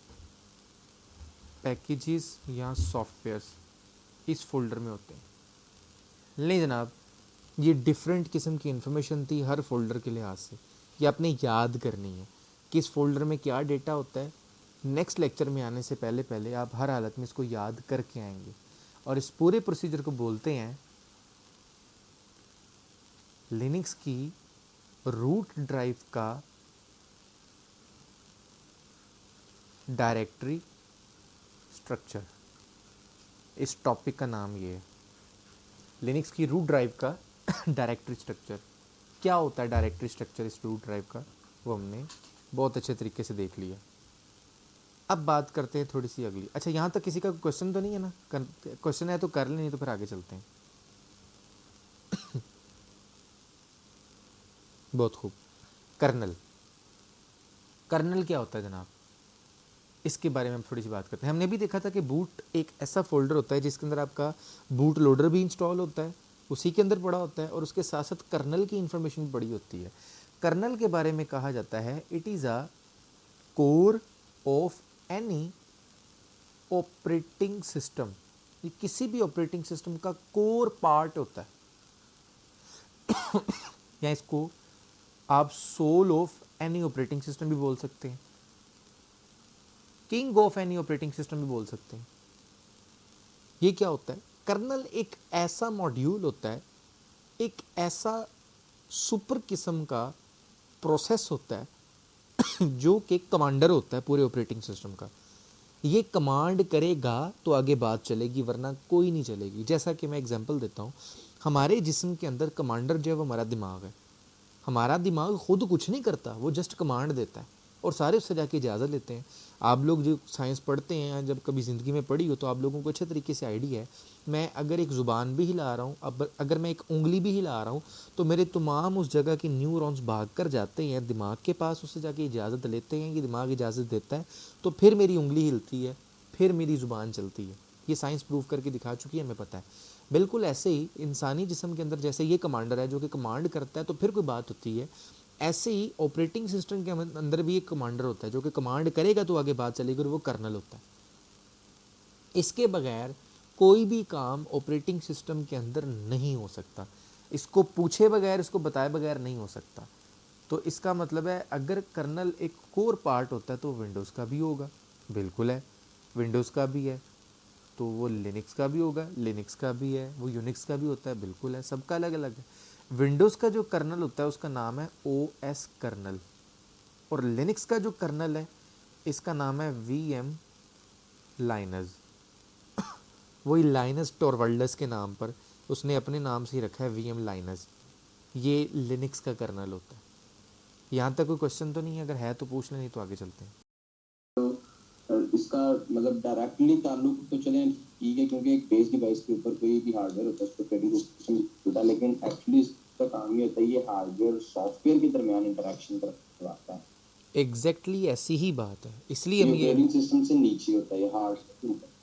पैकेजेस या सॉफ्टवेयर्स इस फोल्डर में होते हैं। नहीं जनाब, ये डिफरेंट किस्म की इन्फॉर्मेशन थी हर फोल्डर के लिहाज से। ये आपने याद करनी है कि इस फोल्डर में क्या डेटा होता है। नेक्स्ट लेक्चर में आने से पहले पहले आप हर हालत में इसको याद करके आएंगे, और इस पूरे प्रोसीजर को बोलते हैं लिनक्स की रूट ड्राइव का डायरेक्टरी स्ट्रक्चर। इस टॉपिक का नाम ये है, लिनक्स की रूट ड्राइव का डायरेक्टरी स्ट्रक्चर। क्या होता है डायरेक्टरी स्ट्रक्चर इस रूट ड्राइव का, वो हमने बहुत अच्छे तरीके से देख लिया। अब बात करते हैं थोड़ी सी अगली। अच्छा, यहाँ तक किसी का क्वेश्चन तो नहीं है ना? क्वेश्चन है तो कर लें, नहीं तो फिर आगे चलते हैं। बहुत खूब। कर्नल, कर्नल क्या होता है जनाब, इसके बारे में हम थोड़ी सी बात करते हैं। हमने भी देखा था कि बूट एक ऐसा फोल्डर होता है जिसके अंदर आपका बूट लोडर भी इंस्टॉल होता है, उसी के अंदर पड़ा होता है, और उसके साथ साथ कर्नल की इंफॉर्मेशन पड़ी होती है। कर्नल के बारे में कहा जाता है it is a core of any operating system. ये किसी भी ऑपरेटिंग सिस्टम का कोर पार्ट होता है, या इसको आप soul of any operating system भी बोल सकते हैं, king of any operating system भी बोल सकते हैं। ये क्या होता है? कर्नल एक ऐसा मॉड्यूल होता है, एक ऐसा सुपर किस्म का प्रोसेस होता है जो कि कमांडर होता है पूरे ऑपरेटिंग सिस्टम का। ये कमांड करेगा तो आगे बात चलेगी, वरना कोई नहीं चलेगी। जैसा कि मैं एग्जांपल देता हूँ, हमारे जिस्म के अंदर कमांडर जो है वो हमारा दिमाग है। हमारा दिमाग खुद कुछ नहीं करता, वो जस्ट कमांड देता है और सारे उससे जाके इजाज़त लेते हैं। आप लोग जो साइंस पढ़ते हैं, जब कभी ज़िंदगी में पढ़ी हो तो आप लोगों को अच्छे तरीके से आइडिया है। मैं अगर एक ज़ुबान भी हिला रहा हूँ, अब अगर मैं एक उंगली भी हिला रहा हूँ, तो मेरे तमाम उस जगह के न्यूरॉन्स भाग कर जाते हैं दिमाग के पास, उससे जाके इजाज़त लेते हैं कि दिमाग इजाज़त देता है, तो फिर मेरी उंगली हिलती है, फिर मेरी ज़ुबान चलती है। ये साइंस प्रूव करके दिखा चुकी है, हमें पता है। बिल्कुल ऐसे ही इंसानी जिस्म के अंदर जैसे ये कमांडर है जो कि कमांड करता है तो फिर कोई बात होती है, ऐसे ही ऑपरेटिंग सिस्टम के अंदर भी एक कमांडर होता है जो कि कमांड करेगा तो आगे बात चलेगी, और वो कर्नल होता है। इसके बगैर कोई भी काम ऑपरेटिंग सिस्टम के अंदर नहीं हो सकता, इसको पूछे बगैर, इसको बताए बगैर नहीं हो सकता। तो इसका मतलब है अगर कर्नल एक कोर पार्ट होता है तो विंडोज़ का भी होगा, बिल्कुल है, विंडोज़ का भी है, तो वो लिनक्स का भी होगा, लिनक्स का भी है, वो यूनिक्स का भी होता है, बिल्कुल है, सबका अलग अलग है। विंडोज़ का जो कर्नल होता है उसका नाम है ओएस कर्नल, और लिनक्स का जो कर्नल है इसका नाम है वीएम लाइनस। वही लाइनस टॉरवाल्डस के नाम पर उसने अपने नाम से ही रखा है वीएम लाइनस। ये लिनक्स का कर्नल होता है। यहाँ तक कोई क्वेश्चन तो नहीं है? अगर है तो पूछ लें, नहीं तो आगे चलते हैं। इसका मतलब डायरेक्टली ताल्लुक तो चले ठीक है, क्योंकि एक बेस डिवाइस के ऊपर कोई भी हार्डवेयर होता है उस पर ऑपरेटिंग सिस्टम होता है, लेकिन एक्चुअली इसका काम ये होता है, ये हार्डवेयर सॉफ्टवेयर के दरमियान इंटरेक्शन करवाता है। एग्जैक्टली ऐसी ही बात है, इसलिए ये हम ये ऑपरेटिंग सिस्टम से नीचे होता है, ये हार्डवेयर।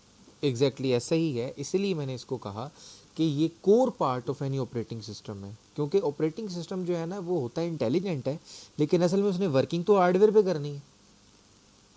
एग्जैक्टली ऐसा ही है, इसलिए मैंने इसको कहा कि ये core part of any operating system है। क्योंकि ऑपरेटिंग सिस्टम जो है ना वो होता है इंटेलिजेंट है, लेकिन असल में उसने वर्किंग तो हार्डवेयर पे करनी है।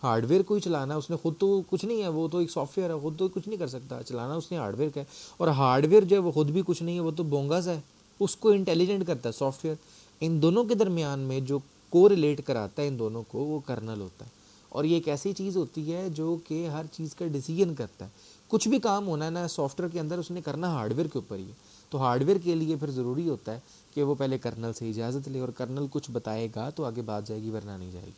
हार्डवेयर को ही चलाना है उसने, खुद तो कुछ नहीं है, वो तो एक सॉफ्टवेयर है, खुद तो कुछ नहीं कर सकता, चलाना उसने हार्डवेयर का है। और हार्डवेयर जो है वो खुद भी कुछ नहीं है, वो तो बोंगा सा है, उसको इंटेलिजेंट करता है सॉफ्टवेयर। इन दोनों के दरमियान में जो को रिलेट कराता है इन दोनों को, वो कर्नल होता है। और ये एक ऐसी चीज़ होती है जो कि हर चीज़ का डिसीजन करता है। कुछ भी काम होना है ना सॉफ्टवेयर के अंदर, उसने करना हार्डवेयर के ऊपर ही है। तो हार्डवेयर के लिए फिर ज़रूरी होता है कि वो पहले कर्नल से इजाज़त ले, और कर्नल कुछ बताएगा तो आगे बात जाएगी, वरना नहीं जाएगी।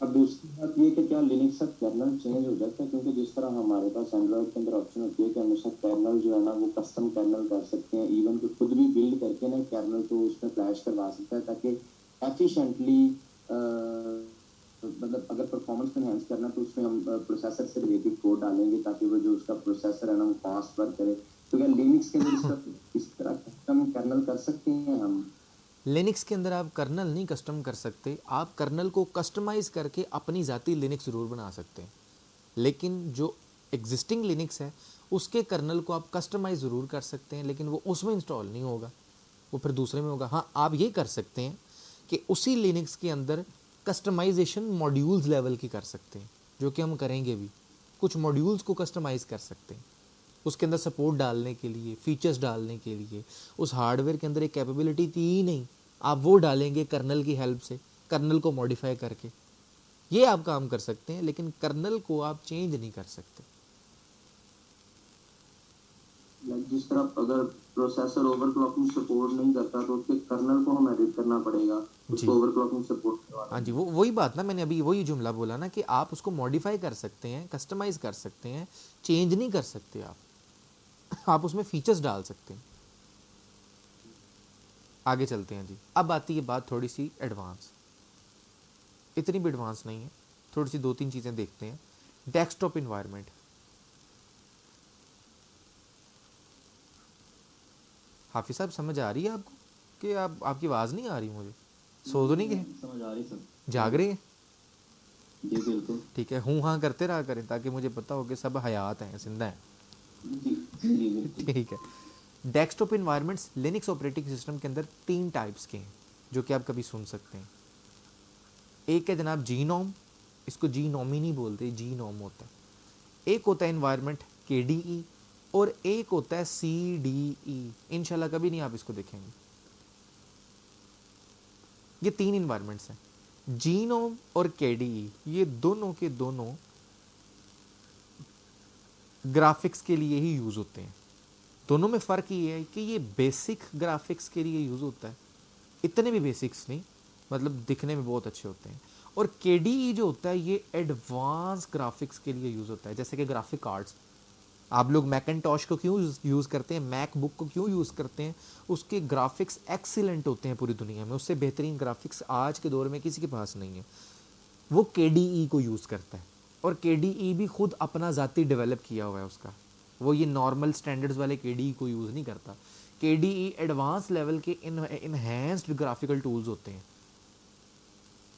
अब दूसरी बात ये कि क्या लिनक्स का कर्नल चेंज हो जाता है, क्योंकि जिस तरह हमारे पास एंड्रॉइड के अंदर ऑप्शन होती है कि हमेशा कर्नल जो है ना वो कस्टम कर्नल कर सकते हैं, इवन कि खुद भी बिल्ड करके ना कर्नल को उसमें फ्लैश करवा सकता है, ताकि एफिशिएंटली मतलब अगर परफॉर्मेंस को एनहांस करना तो उसमें हम प्रोसेसर से रिलेटेड कोड डालेंगे ताकि वो जो उसका प्रोसेसर है ना वो फास्ट वर्क करे। तो क्या लिनक्स के अंदर इसका इस तरह कस्टम कर्नल कर सकते हैं हम? लिनक्स के अंदर आप कर्नल नहीं कस्टम कर सकते, आप कर्नल को कस्टमाइज़ करके अपनी ज़ाती लिनक्स ज़रूर बना सकते हैं। लेकिन जो एग्जिस्टिंग लिनक्स है उसके कर्नल को आप कस्टमाइज़ ज़रूर कर सकते हैं, लेकिन वो उसमें इंस्टॉल नहीं होगा, वो फिर दूसरे में होगा। हाँ, आप ये कर सकते हैं कि उसी लिनक्स के अंदर कस्टमाइजेशन मॉड्यूल्स लेवल की कर सकते हैं, जो कि हम करेंगे भी। कुछ मॉड्यूल्स को कस्टमाइज़ कर सकते हैं उसके अंदर सपोर्ट डालने के लिए, फीचर्स डालने के लिए। उस हार्डवेयर के अंदर एक कैपेबिलिटी थी ही नहीं, आप वो डालेंगे कर्नल की हेल्प से, कर्नल को मॉडिफाई करके। ये आप काम कर सकते हैं, लेकिन कर्नल को आप चेंज नहीं कर सकते। जिस तरह अगर प्रोसेसर ओवरक्लॉकिंग सपोर्ट नहीं करता तो उसके कर्नल को हमें एडिट करना पड़ेगा, जी उसको ओवरक्लॉकिंग सपोर्ट करवाना हाँ जी, है। वो वही बात ना, मैंने अभी वही जुमला बोला ना कि आप उसको मॉडिफाई कर सकते हैं, कस्टमाइज़ कर सकते हैं, चेंज नहीं कर सकते आप उसमें फीचर्स डाल सकते हैं। आगे चलते हैं जी। अब आती है बात थोड़ी सी एडवांस, इतनी भी एडवांस नहीं है, थोड़ी सी 2-3 चीज़ें देखते हैं। Desktop environment. हाफिज साहब समझ आ रही है आपको कि आपकी आवाज़ नहीं आ रही? मुझे सो तो नहीं गए? समझ आ रही सर। जाग रहे हैं? जी बिल्कुल। ठीक है, हूँ हाँ करते रहा करें ताकि मुझे पता हो कि सब हयात हैं, जिंदा हैं। जी जी बिल्कुल। ठीक है। Desktop environments Linux operating system के अंदर 3 टाइप्स के हैं जो कि आप कभी सुन सकते हैं। एक है जनाब जीनोम, इसको जीनोमी नहीं बोलते, जीनोम होता है। एक होता है इन्वायरमेंट KDE, और एक होता है CDE। इंशाल्लाह कभी नहीं आप इसको देखेंगे। ये 3 इन्वायरमेंट्स हैं, जीनोम और KDE। ये दोनों के दोनों ग्राफिक्स के लिए ही यूज़ होते हैं। दोनों में फ़र्क ये है कि ये बेसिक ग्राफिक्स के लिए यूज़ होता है, इतने भी बेसिक्स नहीं, मतलब दिखने में बहुत अच्छे होते हैं। और KDE जो होता है ये एडवांस ग्राफिक्स के लिए यूज़ होता है, जैसे कि ग्राफिक कार्ड्स। आप लोग मैकेंटॉश को क्यों यूज़ करते हैं, मैकबुक को क्यों यूज़ करते हैं? उसके ग्राफिक्स एक्सीलेंट होते हैं पूरी दुनिया में, उससे बेहतरीन ग्राफिक्स आज के दौर में किसी के पास नहीं है। वो KDE को यूज़ करता है, और KDE भी खुद अपना ज़ाती डेवलप किया हुआ है उसका। वो ये नॉर्मल स्टैंडर्ड्स वाले KDE को यूज़ नहीं करता। KDE एडवांस लेवल के इनहेंस्ड ग्राफिकल टूल्स होते हैं,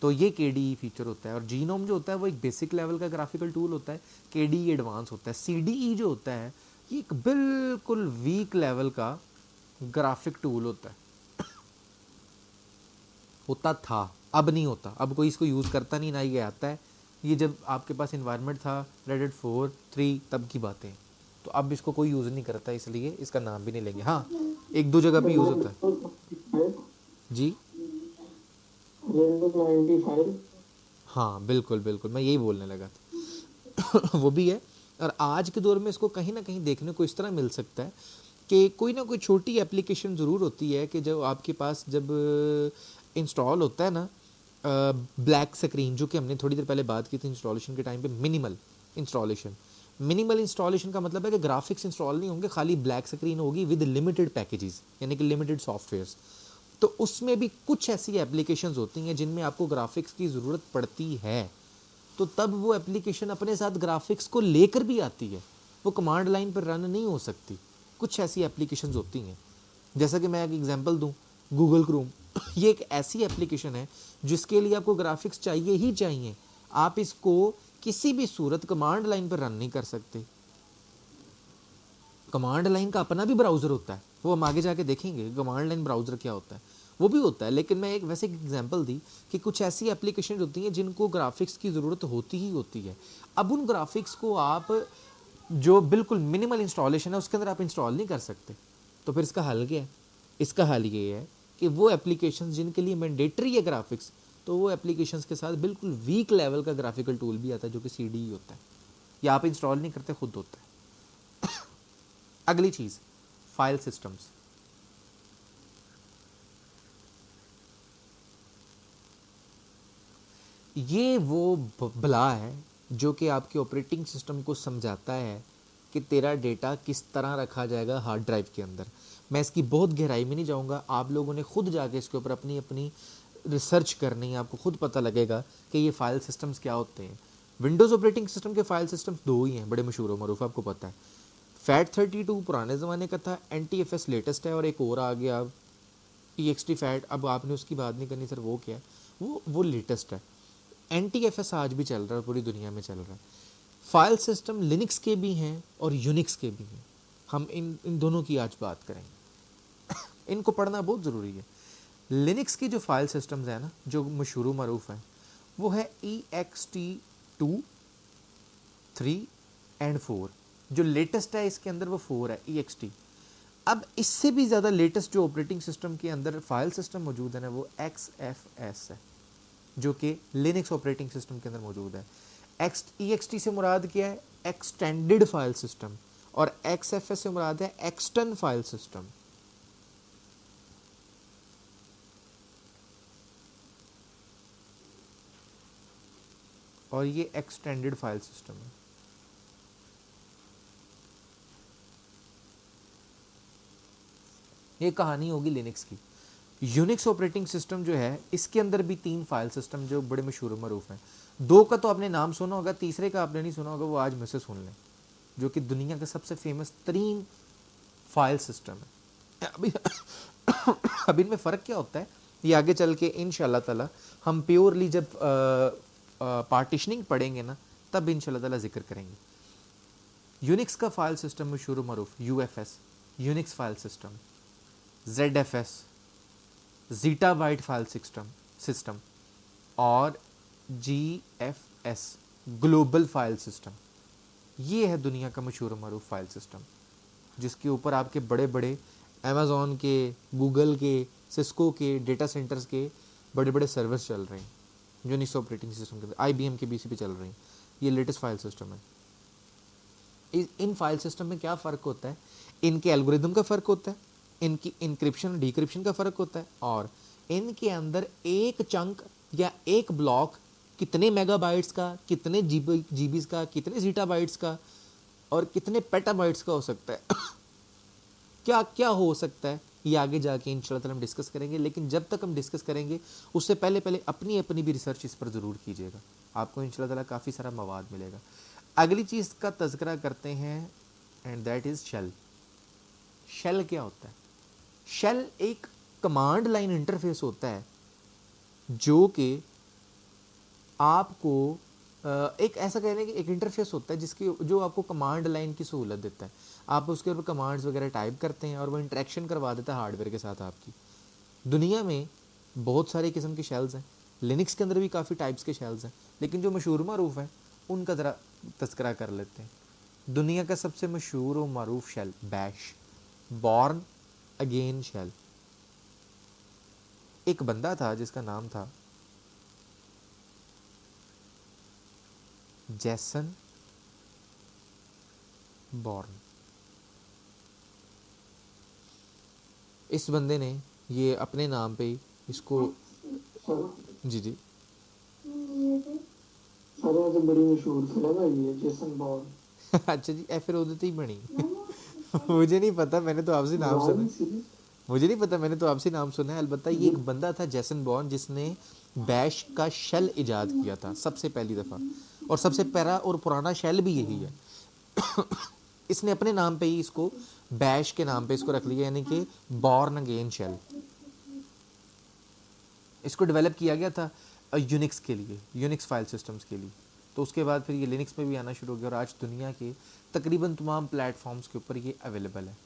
तो ये KDE फीचर होता है। और जीनोम जो होता है वो एक बेसिक लेवल का ग्राफिकल टूल होता है, KDE एडवांस होता है। CDE जो होता है ये एक बिल्कुल वीक लेवल का ग्राफिक टूल होता है, होता था, अब नहीं होता, अब कोई इसको यूज़ करता नहीं, ना ये आता है। ये जब आपके पास इन्वायरमेंट था Red Hat 4, 3 तब की बातें हैं, तो अब इसको कोई यूज़ नहीं करता, इसलिए इसका नाम भी नहीं लेंगे। हाँ, एक दो जगह पे यूज़ होता है जी। विंडोज 95। हाँ बिल्कुल बिल्कुल, मैं यही बोलने लगा था वो भी है। और आज के दौर में इसको कहीं ना कहीं देखने को इस तरह मिल सकता है कि कोई ना कोई छोटी एप्लीकेशन ज़रूर होती है कि जब आपके पास जब इंस्टॉल होता है ना, ब्लैक स्क्रीन, जो कि हमने थोड़ी देर पहले बात की थी इंस्टॉलेशन के टाइम पे, मिनिमल इंस्टॉलेशन। मिनिमल इंस्टॉलेशन का मतलब है कि ग्राफिक्स इंस्टॉल नहीं होंगे, खाली ब्लैक स्क्रीन होगी विद लिमिटेड पैकेजेस, यानी कि लिमिटेड सॉफ्टवेयर्स। तो उसमें भी कुछ ऐसी एप्लीकेशंस होती हैं जिनमें आपको ग्राफिक्स की ज़रूरत पड़ती है, तो तब वो एप्लीकेशन अपने साथ ग्राफिक्स को लेकर भी आती है, वो कमांड लाइन पर रन नहीं हो सकती। कुछ ऐसी एप्लीकेशंस होती हैं, जैसा कि मैं एक एग्जांपल दूं, गूगल क्रोम ये एक ऐसी एप्लीकेशन है जिसके लिए आपको ग्राफिक्स चाहिए ही चाहिए। आप इसको किसी भी सूरत कमांड लाइन पर रन नहीं कर सकते। कमांड लाइन का अपना भी ब्राउज़र होता है, वो हम आगे जाके देखेंगे कमांड लाइन ब्राउज़र क्या होता है, वो भी होता है। लेकिन मैं एक वैसे एक एग्जांपल दी कि कुछ ऐसी एप्लीकेशन होती हैं जिनको ग्राफिक्स की ज़रूरत होती ही होती है। अब उन ग्राफिक्स को आप जो बिल्कुल मिनिमल इंस्टॉलेशन है उसके अंदर आप इंस्टॉल नहीं कर सकते, तो फिर इसका हल क्या है? इसका हल ये है कि वो एप्लीकेशंस जिनके लिए मैंडेटरी है ग्राफिक्स, तो वो एप्लीकेशंस के साथ बिल्कुल वीक लेवल का ग्राफिकल टूल भी आता है जो कि CDE होता है, या आप इंस्टॉल नहीं करते, खुद होता है। अगली चीज़, फाइल सिस्टम्स। ये वो भला है जो कि आपके ऑपरेटिंग सिस्टम को समझाता है कि तेरा डेटा किस तरह रखा जाएगा हार्ड ड्राइव के अंदर। मैं इसकी बहुत गहराई में नहीं जाऊंगा, आप लोगों ने खुद जाके इसके ऊपर अपनी अपनी रिसर्च करनी है, आपको खुद पता लगेगा कि ये फाइल सिस्टम्स क्या होते हैं। विंडोज़ ऑपरेटिंग सिस्टम के फाइल सिस्टम्स दो ही हैं, बड़े मशहूर व मरूफ, आपको पता है। FAT32 पुराने ज़माने का था, NTFS लेटेस्ट है, और एक और आ गया EXT FAT। अब आपने उसकी बात नहीं करनी सर, वो क्या है, वो लेटेस्ट है। NTFS आज भी चल रहा है, पूरी दुनिया में चल रहा है। फाइल सिस्टम लिनक्स के भी हैं और यूनिक्स के भी हैं, हम इन दोनों की आज बात करेंगे। इनको पढ़ना बहुत ज़रूरी है। लिनक्स की जो फाइल सिस्टम्स हैं ना, जो मशहूर मरूफ हैं, वो है EXT2, 3 एंड 4। जो लेटेस्ट है इसके अंदर वो 4 है, EXT। अब इससे भी ज़्यादा लेटेस्ट जो ऑपरेटिंग सिस्टम के अंदर फाइल सिस्टम मौजूद है ना, वो XFS है, जो कि लिनक्स ऑपरेटिंग सिस्टम के अंदर मौजूद है। EXT से मुराद क्या है? एक्सटेंडेड फाइल सिस्टम, और XFS से मुराद है एक्सटर्न फाइल सिस्टम। और ये एक्सटेंडेड फाइल सिस्टम है। ये कहानी होगी लिनक्स की। यूनिक्स ऑपरेटिंग सिस्टम जो है, इसके अंदर भी 3 फाइल सिस्टम जो बड़े मशहूर मरूफ हैं। 2 का तो आपने नाम सुना होगा, तीसरे का आपने नहीं सुना होगा, वो आज मुझसे सुन लें, जो कि दुनिया का सबसे फेमस तरीन फाइल सिस्टम है। अभी इनमें फ़र्क क्या होता है, ये आगे चल के इंशाल्लाह ताला हम प्योरली जब पार्टीशनिंग पढ़ेंगे ना, तब इंशाल्लाह ताला जिक्र करेंगे। यूनिक्स का फाइल सिस्टम मशहूर मरूफ UFS, Unix file system, ZFS, zettabyte file system, और GFS, ग्लोबल फाइल सिस्टम। ये है दुनिया का मशहूर मरूफ फाइल सिस्टम, जिसके ऊपर आपके बड़े बड़े अमेज़ॉन के, गूगल के, सिस्को के डेटा सेंटर्स के बड़े बड़े सर्वर्स चल रहे हैं, यूनिक्स ऑपरेटिंग सिस्टम के, IBM के BC पे चल रही हैं। ये लेटेस्ट फाइल सिस्टम है। इन फाइल सिस्टम में क्या फ़र्क होता है? इनके एल्गोरिदम का फ़र्क होता है, इनकी इंक्रिप्शन डिक्रिप्शन का फ़र्क होता है, और इनके अंदर एक चंक या एक ब्लॉक कितने मेगाबाइट्स का, कितने जीबीज़ का, कितने ज़ीटा बाइट्स का, और कितने पेटाबाइट्स का हो सकता है क्या क्या हो सकता है, ये आगे जाके इंशाल्लाह ताला हम डिस्कस करेंगे। लेकिन जब तक हम डिस्कस करेंगे उससे पहले पहले अपनी अपनी भी रिसर्च इस पर ज़रूर कीजिएगा, आपको इंशाल्लाह ताला काफ़ी सारा मवाद मिलेगा। अगली चीज़ का तज़किरा करते हैं and that is shell. Shell क्या होता है? शेल एक कमांड लाइन इंटरफेस होता है जो कि आपको एक ऐसा कहने कि एक इंटरफेस होता है जिसकी जो आपको कमांड लाइन की सहूलत देता है। आप उसके ऊपर कमांड्स वगैरह टाइप करते हैं और वो इंटरेक्शन करवा देता है हार्डवेयर के साथ आपकी। दुनिया में बहुत सारे किस्म के शेल्स हैं, लिनक्स के अंदर भी काफ़ी टाइप्स के शेल्स हैं, लेकिन जो मशहूर मरूफ हैं उनका ज़रा तस्करा कर लेते हैं। दुनिया का सबसे मशहूर और मरूफ shell Bash, Bourne again shell. एक बंदा था जिसका नाम था जैसन बॉर्न। इस बंदे ने ये अपने नाम पे इसको जी जी सारे तो बड़ी मशहूर फिल्म है ये जेसन बॉर्न। अच्छा जी, ए फिर उधर ही बनी मुझे नहीं पता, मैंने तो आपसे नाम सुना है। मुझे नहीं पता, मैंने तो आपसे नाम सुना है। अलबत्ता ये एक बंदा था जैसन बॉर्न जिसने बैश का शेल इजाद किया था सबसे पहली दफ़ा, और सबसे पहला और पुराना शेल भी यही है इसने अपने नाम पे ही इसको बैश के नाम पे इसको रख लिया, यानी कि बॉर्न अगेन शेल। इसको डेवलप किया गया था यूनिक्स के लिए, यूनिक्स फाइल सिस्टम्स के लिए। तो उसके बाद फिर ये लिनक्स में भी आना शुरू हो गया और आज दुनिया के तकरीबन तमाम प्लेटफॉर्म्स के ऊपर ये अवेलेबल है।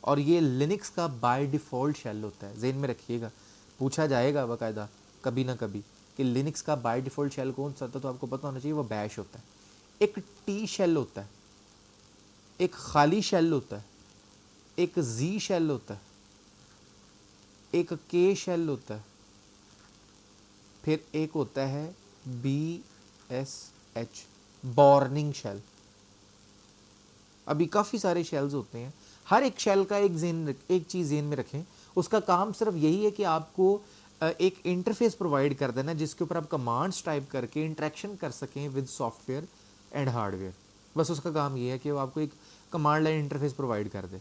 और ये लिनक्स का बाय डिफ़ॉल्ट शेल होता है, जेन में रखिएगा, पूछा जाएगा बाकायदा कभी ना कभी कि लिनक्स का बाय डिफ़ॉल्ट शेल कौन सा था, तो आपको पता होना चाहिए वो बैश होता है। एक टी शेल होता है, एक खाली शेल होता है, एक जी शेल होता है, एक के शेल होता है, फिर एक होता है BSH बॉर्निंग शेल। अभी काफ़ी सारे शेल्स होते हैं, हर एक शेल का एक चीज़ जेन में रखें, उसका काम सिर्फ यही है कि आपको एक इंटरफेस प्रोवाइड कर देना जिसके ऊपर आप कमांड्स टाइप करके इंटरेक्शन कर सकें विद सॉफ्टवेयर एंड हार्डवेयर। बस उसका काम ये है कि वो आपको एक कमांड लाइन इंटरफेस प्रोवाइड कर दे।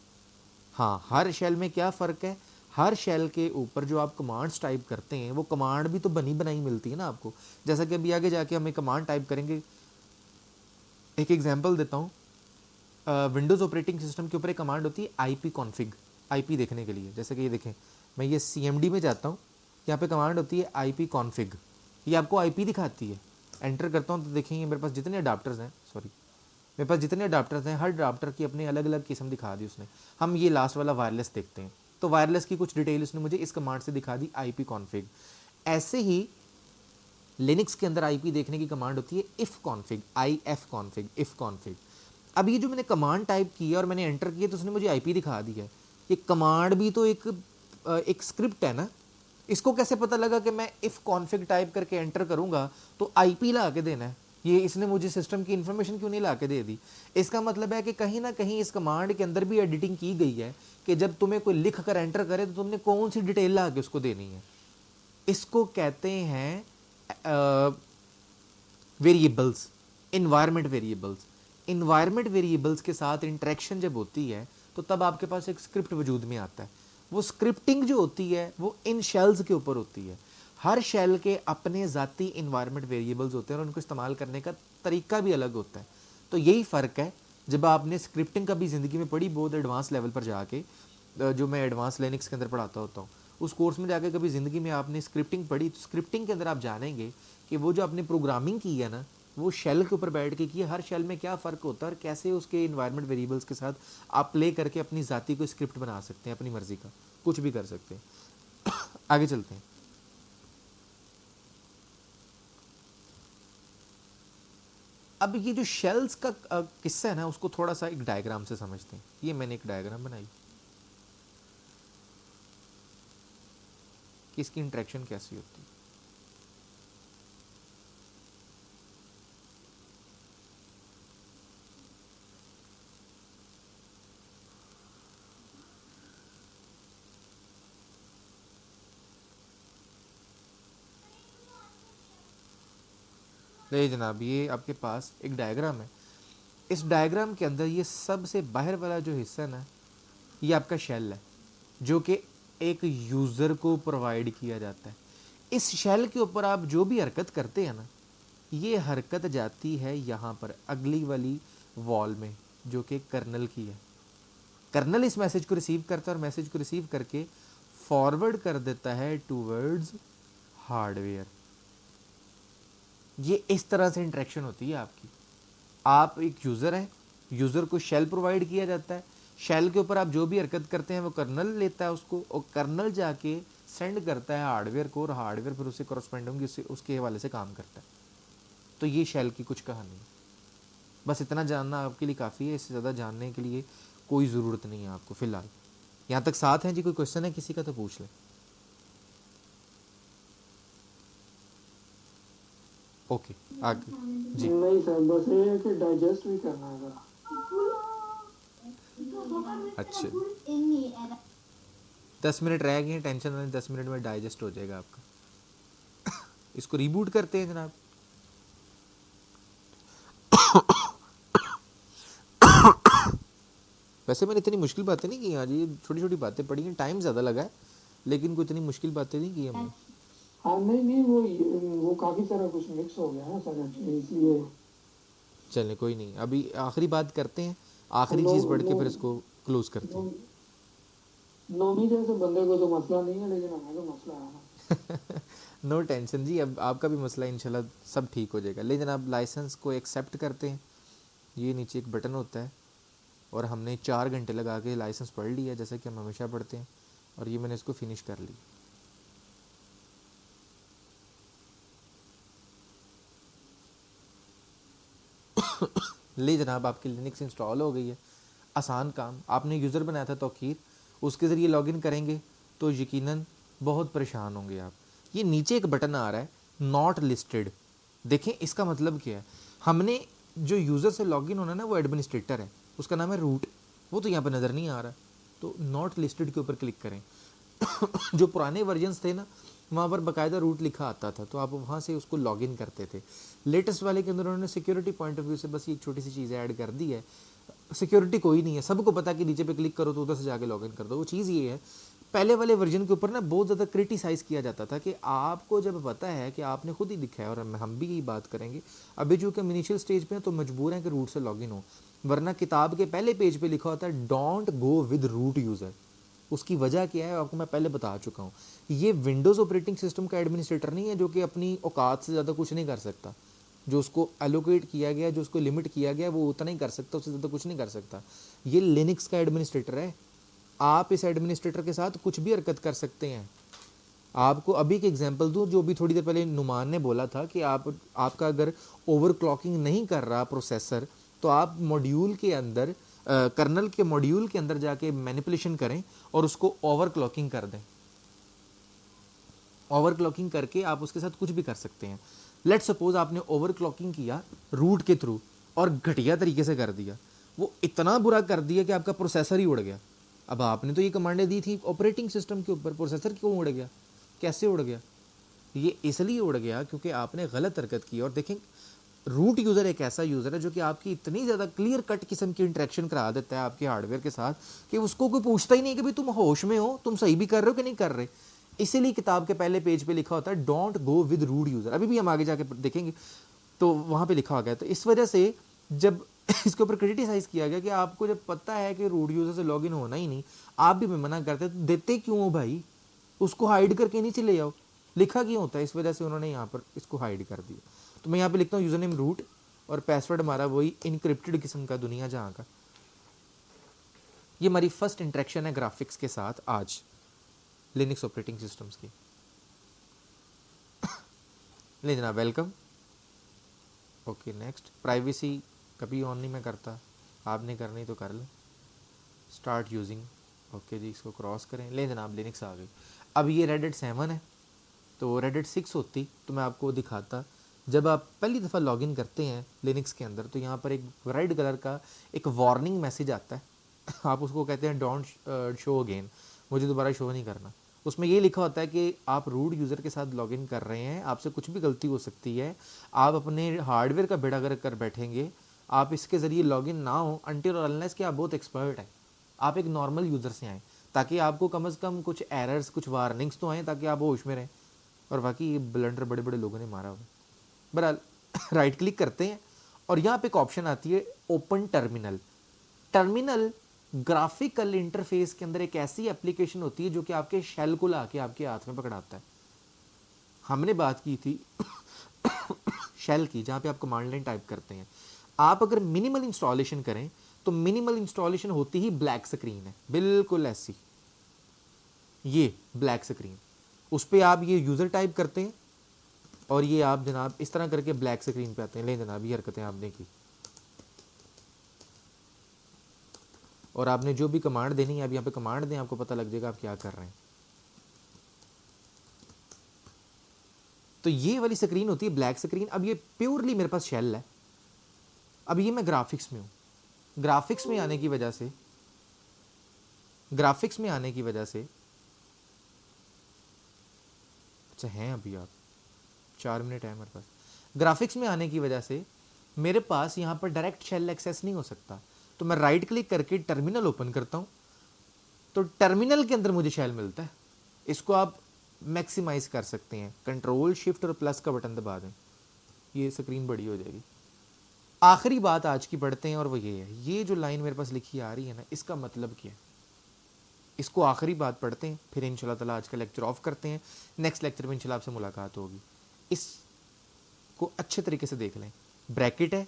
हाँ, हर शेल में क्या फ़र्क है, हर शेल के ऊपर जो आप कमांड्स टाइप करते हैं वो कमांड भी तो बनी बनाई मिलती है ना आपको। जैसा कि अभी आगे जाके हम एक कमांड टाइप करेंगे, एक एग्जांपल देता हूँ। विंडोज़ ऑपरेटिंग सिस्टम के ऊपर एक कमांड होती है IP कॉन्फ़िग, IP देखने के लिए। जैसे कि ये देखें, मैं ये CMD में जाता हूँ, यहाँ पे कमांड होती है IP कॉन्फ़िग, ये आपको IP दिखाती है। एंटर करता हूँ तो देखेंगे मेरे पास जितने अडाप्टर्स हैं, मेरे पास जितने अडाप्टर्स हैं, हर अडाप्टर की अपनी अलग अलग किस्म दिखा दी उसने। हम ये लास्ट वाला वायरलेस देखते हैं, तो वायरलेस की कुछ डिटेल उसने मुझे इस कमांड से दिखा दी, IP कॉन्फ़िग। ऐसे ही लिनक्स के अंदर IP देखने की कमांड होती है if config, IF config, if config. अब ये जो मैंने कमांड टाइप की है और मैंने एंटर किया तो उसने मुझे IP दिखा दी है। ये कमांड भी तो एक स्क्रिप्ट है ना, इसको कैसे पता लगा कि मैं इफ़ कॉन्फ़िग टाइप करके एंटर करूँगा तो IP ला के देना है? ये इसने मुझे सिस्टम की इन्फॉर्मेशन क्यों नहीं ला के दे दी? इसका मतलब है कि कहीं ना कहीं इस कमांड के अंदर भी एडिटिंग की गई है कि जब तुम्हें कोई लिख कर एंटर करे तो तुमने कौन सी डिटेल ला के उसको देनी है। इसको कहते हैं variables, environment variables. Environment variables के साथ इंटरेक्शन जब होती है तो तब आपके पास एक स्क्रिप्ट वजूद में आता है। वो स्क्रिप्टिंग जो होती है वो इन शेल्स के ऊपर होती है। हर शेल के अपने ज़ाती इन्वायरमेंट वेरिएबल्स होते हैं और उनको इस्तेमाल करने का तरीका भी अलग होता है। तो यही फ़र्क है। जब आपने स्क्रिप्टिंग कभी ज़िंदगी में पढ़ी बहुत एडवांस लेवल पर जाके, जो मैं एडवांस लिनक्स के अंदर पढ़ाता होता हूँ, उस कोर्स में जाके कभी ज़िंदगी में आपने स्क्रिप्टिंग पढ़ी तो स्क्रिप्टिंग के अंदर आप जानेंगे कि वो जो आपने प्रोग्रामिंग की है ना, वो शेल के ऊपर बैठ के की है। हर शेल में क्या फ़र्क होता है और कैसे उसके इन्वायरमेंट वेरिएबल्स के साथ आप प्ले करके अपनी ज़ाती को स्क्रिप्ट बना सकते हैं, अपनी मर्ज़ी का कुछ भी कर सकते हैं। आगे चलते हैं। अब ये जो शेल्स का किस्सा है ना, उसको थोड़ा सा एक डायग्राम से समझते हैं। ये मैंने एक डायग्राम बनाई कि इसकी इंटरेक्शन कैसी होती है। नहीं जनाब, ये आपके पास एक डायग्राम है। इस डायग्राम के अंदर ये सबसे बाहर वाला जो हिस्सा है ना, ये आपका शेल है जो कि एक यूज़र को प्रोवाइड किया जाता है। इस शेल के ऊपर आप जो भी हरकत करते हैं ना, ये हरकत जाती है यहाँ पर अगली वाली वॉल में जो कि कर्नल की है। कर्नल इस मैसेज को रिसीव करता है और मैसेज को रिसीव करके फॉरवर्ड कर देता है टूवर्ड्स हार्डवेयर। ये इस तरह से इंटरेक्शन होती है आपकी। आप एक यूज़र हैं, यूज़र को शेल प्रोवाइड किया जाता है, शेल के ऊपर आप जो भी हरकत करते हैं वो कर्नल लेता है उसको, और कर्नल जाके सेंड करता है हार्डवेयर को, और हार्डवेयर फिर उससे कॉरस्पॉन्डिंग उसके हवाले से काम करता है। तो ये शेल की कुछ कहानी है। बस इतना जानना आपके लिए काफ़ी है, इससे ज़्यादा जानने के लिए कोई ज़रूरत नहीं है आपको फ़िलहाल। यहाँ तक साथ हैं जी? कोई क्वेश्चन है किसी का तो पूछ लें। ओके आगे जी। नहीं सर, बस ये है कि डाइजेस्ट भी करना है जरा। अच्छा 10 मिनट रह गए हैं, टेंशन नहीं, 10 मिनट में डाइजेस्ट हो जाएगा आपका। इसको रीबूट करते हैं जनाब। वैसे मैंने इतनी मुश्किल बातें नहीं की आज, ये छोटी छोटी बातें पढ़ी हैं, टाइम ज़्यादा लगा है, लेकिन कोई इतनी मुश्किल बातें नहीं की हमने। हाँ नहीं, वो काफी सारा कुछ मिक्स हो गया है सर एक्चुअली, इसलिए। चलें कोई नहीं, अभी आखिरी बात करते हैं, आखिरी चीज़ पढ़ के फिर इसको क्लोज करते हैं। नोनी जैसे बंदे को तो मसला नहीं है, लेकिन हमें तो मसला है ना। नो टेंशन जी, अब आपका भी मसला इंशाल्लाह सब ठीक हो जाएगा। लेकिन आप लाइसेंस को एक्सेप्ट करते हैं, ये नीचे एक बटन होता है, और हमने 4 घंटे लगा के लाइसेंस पढ़ लिया जैसे कि हम हमेशा पढ़ते हैं, और ये मैंने इसको फिनिश कर ली। ले जनाब, आपकी लिनक्स इंस्टॉल हो गई है। आसान काम, आपने यूज़र बनाया था तौकीर, उसके ज़रिए लॉगिन करेंगे तो यकीनन बहुत परेशान होंगे आप। ये नीचे एक बटन आ रहा है नॉट लिस्टेड, देखें इसका मतलब क्या है। हमने जो यूज़र से लॉगिन होना है ना, वो एडमिनिस्ट्रेटर है, उसका नाम है रूट, वो तो यहाँ पर नज़र नहीं आ रहा, तो नॉट लिस्टेड के ऊपर क्लिक करें। जो पुराने वर्जन्स थे ना, वहाँ पर बाकायदा रूट लिखा आता था, तो आप वहाँ से उसको लॉगिन करते थे। लेटेस्ट वाले के अंदर उन्होंने सिक्योरिटी पॉइंट ऑफ व्यू से बस ये एक छोटी सी चीज़ ऐड कर दी है। सिक्योरिटी कोई नहीं है, सबको पता कि नीचे पे क्लिक करो तो उधर से जाके लॉगिन कर दो। वो चीज़ ये है, पहले वाले वर्जन के ऊपर ना बहुत ज़्यादा क्रिटिसाइज़ किया जाता था कि आपको जब पता है कि आपने खुद ही लिखा है, और हम भी यही बात करेंगे, अभी चूँकि इनिशियल स्टेज पे हैं तो मजबूर हैं कि रूट से लॉगिन हो, वरना किताब के पहले पेज पे लिखा होता है don't go with root user. उसकी वजह क्या है आपको मैं पहले बता चुका हूँ। ये विंडोज़ ऑपरेटिंग सिस्टम का एडमिनिस्ट्रेटर नहीं है जो कि अपनी औकात से ज़्यादा कुछ नहीं कर सकता। जो उसको एलोकेट किया गया, जो उसको लिमिट किया गया, वो उतना ही कर सकता, उससे ज़्यादा कुछ नहीं कर सकता। ये लिनक्स का एडमिनिस्ट्रेटर है। आप इस एडमिनिस्ट्रेटर के साथ कुछ भी हरकत कर सकते हैं। आपको अभी एक एग्जांपल दूं, जो भी थोड़ी देर पहले नुमान ने बोला था कि आपका अगर ओवरक्लॉकिंग नहीं कर रहा प्रोसेसर, तो आप मॉड्यूल के अंदर कर्नल के मॉड्यूल के अंदर जाके मैनिपुलेशन करें और उसको ओवरक्लॉकिंग कर दें। ओवरक्लॉकिंग करके आप उसके साथ कुछ भी कर सकते हैं। लेट सपोज आपने ओवरक्लॉकिंग किया रूट के थ्रू और घटिया तरीके से कर दिया, वो इतना बुरा कर दिया कि आपका प्रोसेसर ही उड़ गया। अब आपने तो ये कमांडें दी थी ऑपरेटिंग सिस्टम के ऊपर, प्रोसेसर क्यों उड़ गया, कैसे उड़ गया? ये इसलिए उड़ गया क्योंकि आपने गलत हरकत की। और देखें, रूट यूज़र एक ऐसा यूज़र है जो कि आपकी इतनी ज़्यादा क्लियर कट किस्म की इंटरेक्शन करा देता है आपके हार्डवेयर के साथ कि उसको कोई पूछता ही नहीं कि भाई तुम होश में हो, तुम सही भी कर रहे हो कि नहीं कर रहे। इसीलिए किताब के पहले पेज पे लिखा होता है don't go with root user. अभी भी हम आगे जाके देखेंगे तो वहाँ पे लिखा गया। तो इस वजह से जब इसके ऊपर क्रिटिसाइज़ किया गया कि आपको जब पता है कि रूट यूज़र से लॉगिन होना ही नहीं, आप भी मना करते, तो देते क्यों हो भाई? उसको हाइड करके नीचे ले आओ, लिखा क्यों होता है? इस वजह से उन्होंने यहाँ पर इसको हाइड कर दिया। तो मैं यहाँ पे लिखता हूँ यूज़र नेम रूट और पासवर्ड हमारा वही इनक्रिप्टेड किस्म का दुनिया जहाँ का। ये हमारी फर्स्ट इंटरेक्शन है ग्राफिक्स के साथ आज लिनक्स ऑपरेटिंग सिस्टम्स की। ले जनाब, वेलकम। ओके नेक्स्ट, प्राइवेसी कभी ऑन नहीं मैं करता, आपने करनी तो कर लें। स्टार्ट यूजिंग, ओके जी, इसको क्रॉस करें। ले जनाब, लिनक्स आ गई। अब ये रेडिट 7 है, तो रेडिट 6 होती तो मैं आपको दिखाता। जब आप पहली दफ़ा लॉगिन करते हैं लिनक्स के अंदर तो यहाँ पर एक रेड कलर का एक वार्निंग मैसेज आता है। आप उसको कहते हैं डोंट शो अगेन, मुझे दोबारा शो नहीं करना। उसमें ये लिखा होता है कि आप रूट यूज़र के साथ लॉगिन कर रहे हैं, आपसे कुछ भी गलती हो सकती है, आप अपने हार्डवेयर का बेड़ा गर्क कर बैठेंगे, आप इसके ज़रिए लॉगिन ना हो अनटिल और अनलेस कि आप बहुत एक्सपर्ट हैं, आप एक नॉर्मल यूज़र से आएँ, ताकि आपको कम से कम कुछ एरर्स, कुछ वार्निंग्स तो आएँ, ताकि आप होश में रहें। और बाकी ये ब्लंडर बड़े बड़े लोगों ने मारा हुआ। बहरहाल राइट क्लिक करते हैं और यहाँ पे एक ऑप्शन आती है open terminal. Terminal graphical interface के अंदर एक ऐसी एप्लीकेशन होती है जो कि आपके शेल को ला के आपके हाथ में पकड़ाता है। हमने बात की थी शेल की, जहाँ पे आप कमांड लाइन टाइप करते हैं। आप अगर मिनिमल इंस्टॉलेशन करें तो मिनिमल इंस्टॉलेशन होती ही ब्लैक स्क्रीन है, बिल्कुल ऐसी, ये ब्लैक स्क्रीन। उस पर आप ये यूज़र टाइप करते हैं और ये आप जनाब इस तरह करके ब्लैक स्क्रीन पे आते हैं। ले जनाब, ये हरकतें आपने की और आपने जो भी कमांड देनी है आप यहाँ पे कमांड दें, आपको पता लग जाएगा आप क्या कर रहे हैं। तो ये वाली स्क्रीन होती है ब्लैक स्क्रीन। अब ये प्योरली मेरे पास शेल है। अब ये मैं ग्राफिक्स में हूँ। ग्राफिक्स में आने की वजह से अच्छा हैं अभी आप 4 मिनट है मेरे पास। ग्राफिक्स में आने की वजह से मेरे पास यहाँ पर डायरेक्ट शेल एक्सेस नहीं हो सकता। तो मैं राइट क्लिक करके टर्मिनल ओपन करता हूँ तो टर्मिनल के अंदर मुझे शेल मिलता है। इसको आप मैक्सिमाइज कर सकते हैं, कंट्रोल शिफ्ट और प्लस का बटन दबा दें, ये स्क्रीन बड़ी हो जाएगी। आखिरी बात आज की पढ़ते हैं और वो ये है, ये जो लाइन मेरे पास लिखी आ रही है ना, इसका मतलब क्या है, इसको आखिरी बात पढ़ते हैं, फिर इंशाल्लाह ताला आज का लेक्चर ऑफ करते हैं। नेक्स्ट लेक्चर में इंशाल्लाह आपसे मुलाकात होगी। इसको अच्छे तरीके से देख लें। ब्रैकेट है,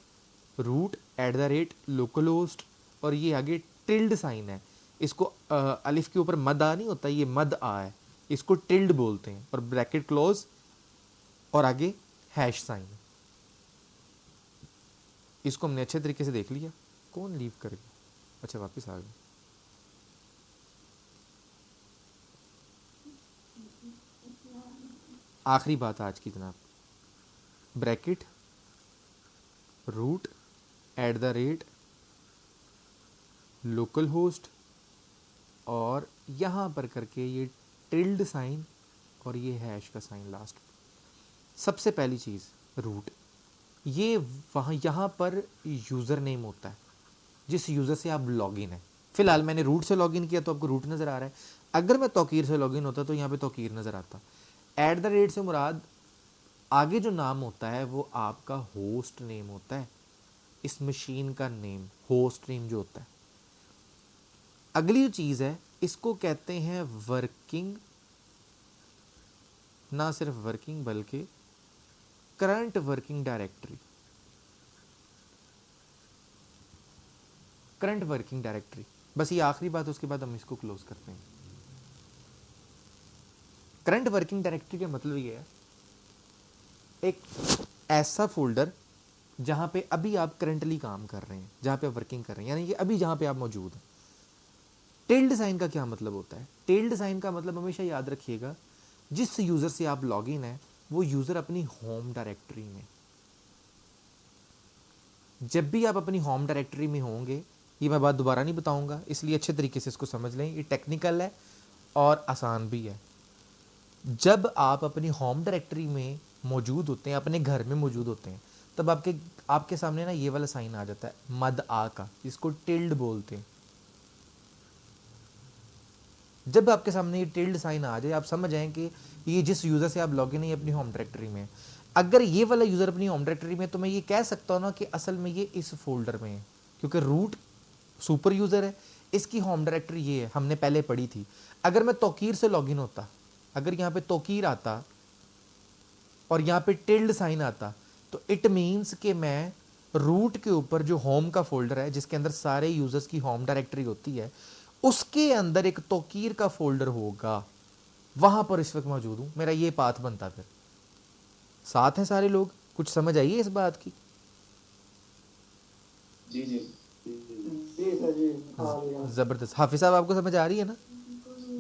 रूट @ लोकल होस्ट और ये आगे टिल्ड साइन है। इसको अलिफ के ऊपर मद आ नहीं होता, ये मद आ है, इसको टिल्ड बोलते हैं। और ब्रैकेट क्लोज और आगे हैश साइन। इसको हमने अच्छे तरीके से देख लिया। कौन लीव कर गया? अच्छा वापस आ गया। आखिरी बात आज की जनाब, ब्रैकेट रूट @ लोकल होस्ट और यहाँ पर करके ये टिल्ड साइन और ये हैश का साइन लास्ट। सबसे पहली चीज़ रूट, ये वहाँ यहाँ पर यूज़र नेम होता है जिस यूज़र से आप लॉगिन है। फ़िलहाल मैंने रूट से लॉगिन किया तो आपको रूट नज़र आ रहा है। अगर मैं तौकीर से लॉगिन होता तो यहाँ पे तौकीर नज़र आता। @ से मुराद आगे जो नाम होता है वो आपका होस्ट नेम होता है, इस मशीन का नेम, होस्ट नेम जो होता है। अगली जो चीज़ है इसको कहते हैं वर्किंग, ना सिर्फ वर्किंग बल्कि current working directory. Current working directory, बस ये आखिरी बात, उसके बाद हम इसको क्लोज करते हैं। करंट वर्किंग डायरेक्टरी का मतलब ये है एक ऐसा फोल्डर जहां पे अभी आप करंटली काम कर रहे हैं, जहां पे आप वर्किंग कर रहे हैं, यानी कि अभी जहां पे आप मौजूद हैं। टिल्ड साइन का क्या मतलब होता है? टिल्ड साइन का मतलब हमेशा याद रखिएगा, जिस यूज़र से आप लॉगिन है वो यूज़र अपनी होम डायरेक्टरी में, जब भी आप अपनी होम डायरेक्टरी में होंगे, ये मैं बात दोबारा नहीं बताऊंगा, इसलिए अच्छे तरीके से इसको समझ लें। ये टेक्निकल है और आसान भी है। जब आप अपनी होम डायरेक्टरी में मौजूद होते हैं, अपने घर में मौजूद होते हैं, तब आपके सामने ना ये वाला साइन आ जाता है मद आ का, जिसको टिल्ड बोलते हैं। जब आपके सामने ये टिल्ड साइन आ जाए, आप समझ जाएं कि ये जिस यूज़र से आप लॉगिन है अपनी होम डायरेक्टरी में। अगर ये वाला यूज़र अपनी होम डायरेक्टरी में, तो मैं ये कह सकता हूँ ना कि असल में ये इस फोल्डर में है, क्योंकि रूट सुपर यूज़र है, इसकी होम डायरेक्टरी ये है, हमने पहले पढ़ी थी। अगर मैं तौकीर से लॉगिन होता, अगर यहाँ पे तौकीर आता और यहाँ पे टिल्ड साइन आता, तो इट मीन्स कि मैं रूट के ऊपर जो होम का फोल्डर है, जिसके अंदर सारे यूज़र्स की होम डायरेक्टरी होती है, उसके अंदर एक तौकीर का फोल्डर होगा, वहां पर इस वक्त मौजूद हूं। मेरा ये पाथ बनता। फिर साथ हैं सारे लोग, कुछ समझ आइए इस बात की? जी जी जी सर जी, जबरदस्त। हाफिज साहब आपको समझ आ रही है ना?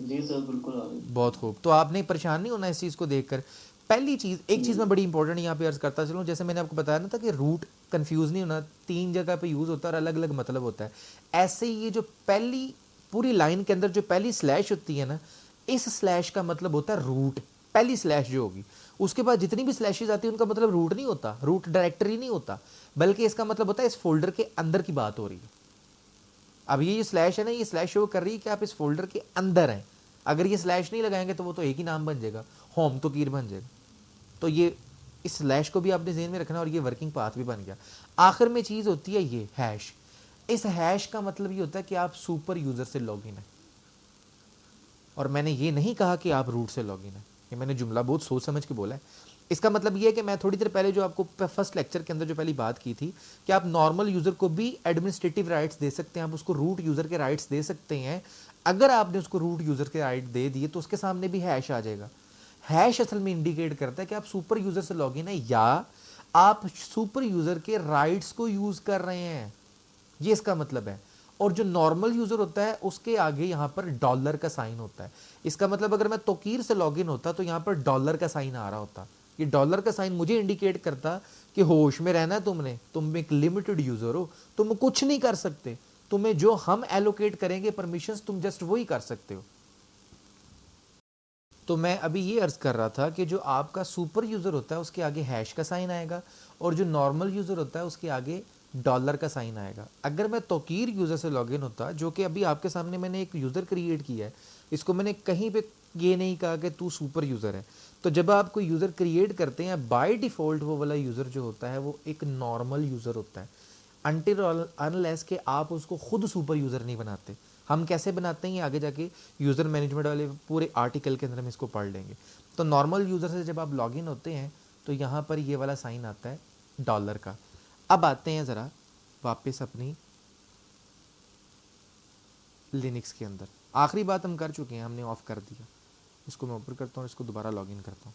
जी सर, बिल्कुल आ रही है। बहुत खूब। तो आपने परेशान नहीं होना इस चीज़ को देखकर। पहली चीज़, एक चीज़ मैं बड़ी इंपॉर्टेंट यहाँ पे अर्ज करता चलूँ, जैसे मैंने आपको बताया ना था कि रूट कंफ्यूज नहीं होना, 3 जगह पे यूज़ होता है और अलग अलग मतलब होता है। ऐसे ही ये जो पहली पूरी लाइन के अंदर जो पहली स्लैश होती है ना, इस स्लैश का मतलब होता है रूट। पहली स्लैश जो होगी उसके बाद जितनी भी स्लैशेज आती है उनका मतलब रूट नहीं होता, रूट डायरेक्टरी नहीं होता, बल्कि इसका मतलब होता है इस फोल्डर के अंदर की बात हो रही है। अब ये स्लैश है ना, ये स्लैश शो कर रही है कि आप इस फोल्डर के अंदर हैं। अगर ये स्लैश नहीं लगाएंगे तो वो तो एक ही नाम बन जाएगा, होम तो कीर बन जाएगा। तो ये इस स्लैश को भी आपने ज़हन में रखना, और ये वर्किंग पाथ भी बन गया। आखिर में चीज़ होती है ये हैश। इस हैश का मतलब ये होता है कि आप सुपर यूज़र से लॉगिन है, और मैंने ये नहीं कहा कि आप रूट से लॉगिन है, ये मैंने जुमला बहुत सोच समझ के बोला है। इसका मतलब ये है कि मैं थोड़ी देर पहले जो आपको फर्स्ट लेक्चर के अंदर जो पहली बात की थी कि आप नॉर्मल यूज़र को भी एडमिनिस्ट्रेटिव राइट्स दे सकते हैं, आप उसको रूट यूज़र के राइट्स दे सकते हैं। अगर आपने उसको रूट यूज़र के राइट दे दिए तो उसके सामने भी हैश आ जाएगा। हैश असल में इंडिकेट करता है कि आप सुपर यूज़र से लॉगिन है या आप सुपर यूज़र के राइट्स को यूज़ कर रहे हैं, ये इसका मतलब है। और जो नॉर्मल यूज़र होता है उसके आगे यहाँ पर डॉलर का साइन होता है। इसका मतलब अगर मैं तोकीर से लॉगिन होता तो यहाँ पर डॉलर का साइन आ रहा होता। ये डॉलर का साइन मुझे इंडिकेट करता कि होश में रहना है तुमने, तुम एक लिमिटेड यूज़र हो, तुम कुछ नहीं कर सकते, तुम्हें जो हम एलोकेट करेंगे परमिशंस तुम जस्ट वही कर सकते हो। तो मैं अभी ये अर्ज कर रहा था कि जो आपका सुपर यूज़र होता है उसके आगे हैश का साइन आएगा, और जो नॉर्मल यूज़र होता है उसके आगे डॉलर का साइन आएगा। अगर मैं तोकीर यूज़र से लॉगिन होता, जो कि अभी आपके सामने मैंने एक यूज़र क्रिएट किया है, इसको मैंने कहीं पे ये नहीं कहा कि तू सुपर यूज़र है। तो जब आप कोई यूज़र क्रिएट करते हैं बाय डिफ़ॉल्ट वो वाला यूज़र जो होता है वो एक नॉर्मल यूज़र होता है, अनटिल अनलेस कि आप उसको खुद सुपर यूज़र नहीं बनाते। हम कैसे बनाते हैं ये आगे जाके यूज़र मैनेजमेंट वाले पूरे आर्टिकल के अंदर हम इसको पढ़ लेंगे। तो नॉर्मल यूज़र से जब आप लॉगिन होते हैं तो यहाँ पर ये वाला साइन आता है डॉलर का। अब आते हैं ज़रा वापस अपनी लिनक्स के अंदर। आखिरी बात हम कर चुके हैं, हमने ऑफ़ कर दिया। इसको मैं ऊपर करता हूँ, इसको दोबारा लॉगिन करता हूँ।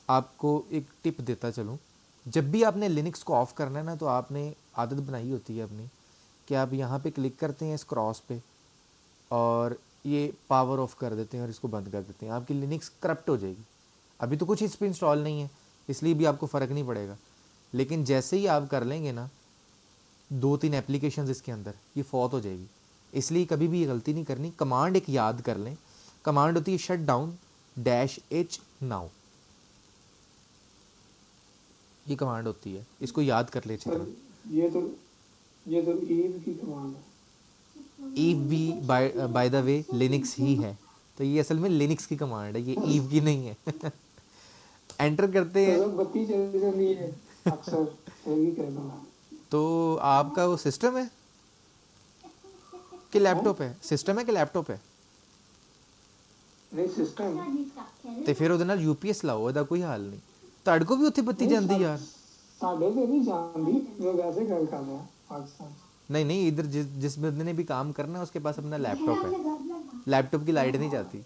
आपको एक टिप देता चलूँ, जब भी आपने लिनक्स को ऑफ़ करना है ना, तो आपने आदत बनाई होती है अपनी कि आप यहाँ पे क्लिक करते हैं इस क्रॉस पे और ये पावर ऑफ कर देते हैं और इसको बंद कर देते हैं। आपकी लिनक्स करप्ट हो जाएगी। अभी तो कुछ इस पर इंस्टॉल नहीं है, इसलिए भी आपको फ़र्क नहीं पड़ेगा, लेकिन जैसे ही आप कर लेंगे ना 2-3 एप्लीकेशंस इसके अंदर, ये फौत हो जाएगी। इसलिए कभी भी ये गलती नहीं करनी। कमांड एक याद कर लें, कमांड होती है shutdown-h now, ये कमांड होती है, इसको याद कर ले अच्छी तरह। ये तो ईव की कमांड है। ईव भी बाय द वे लिनक्स ही है, तो ये असल में लिनक्स की कमांड है, ये ईव की नहीं है। एंटर करते हैं तो बत्ती चली जाती है अक्सर यही कहना। तो आपका वो सिस्टम है कि लैपटॉप है? सिस्टम है कि लैपटॉप है? नहीं सिस्टम ਤੇ ਫਿਰ ਉਹਦੇ ਨਾਲ यूपीएस ਲਾਓ, ਇਹਦਾ ਕੋਈ ਹਾਲ ਨਹੀਂ। ਤੁਹਾਡੇ ਕੋ ਵੀ ਉੱਥੇ ਬੱਤੀ ਜਾਂਦੀ ਯਾਰ? साढ़े से नहीं जानती, मैं वैसे गल कर रहा पाकिस्तान। नहीं इधर जिस बंदे ने भी काम करना है उसके पास अपना लैपटॉप है, लैपटॉप की लाइट नहीं जाती।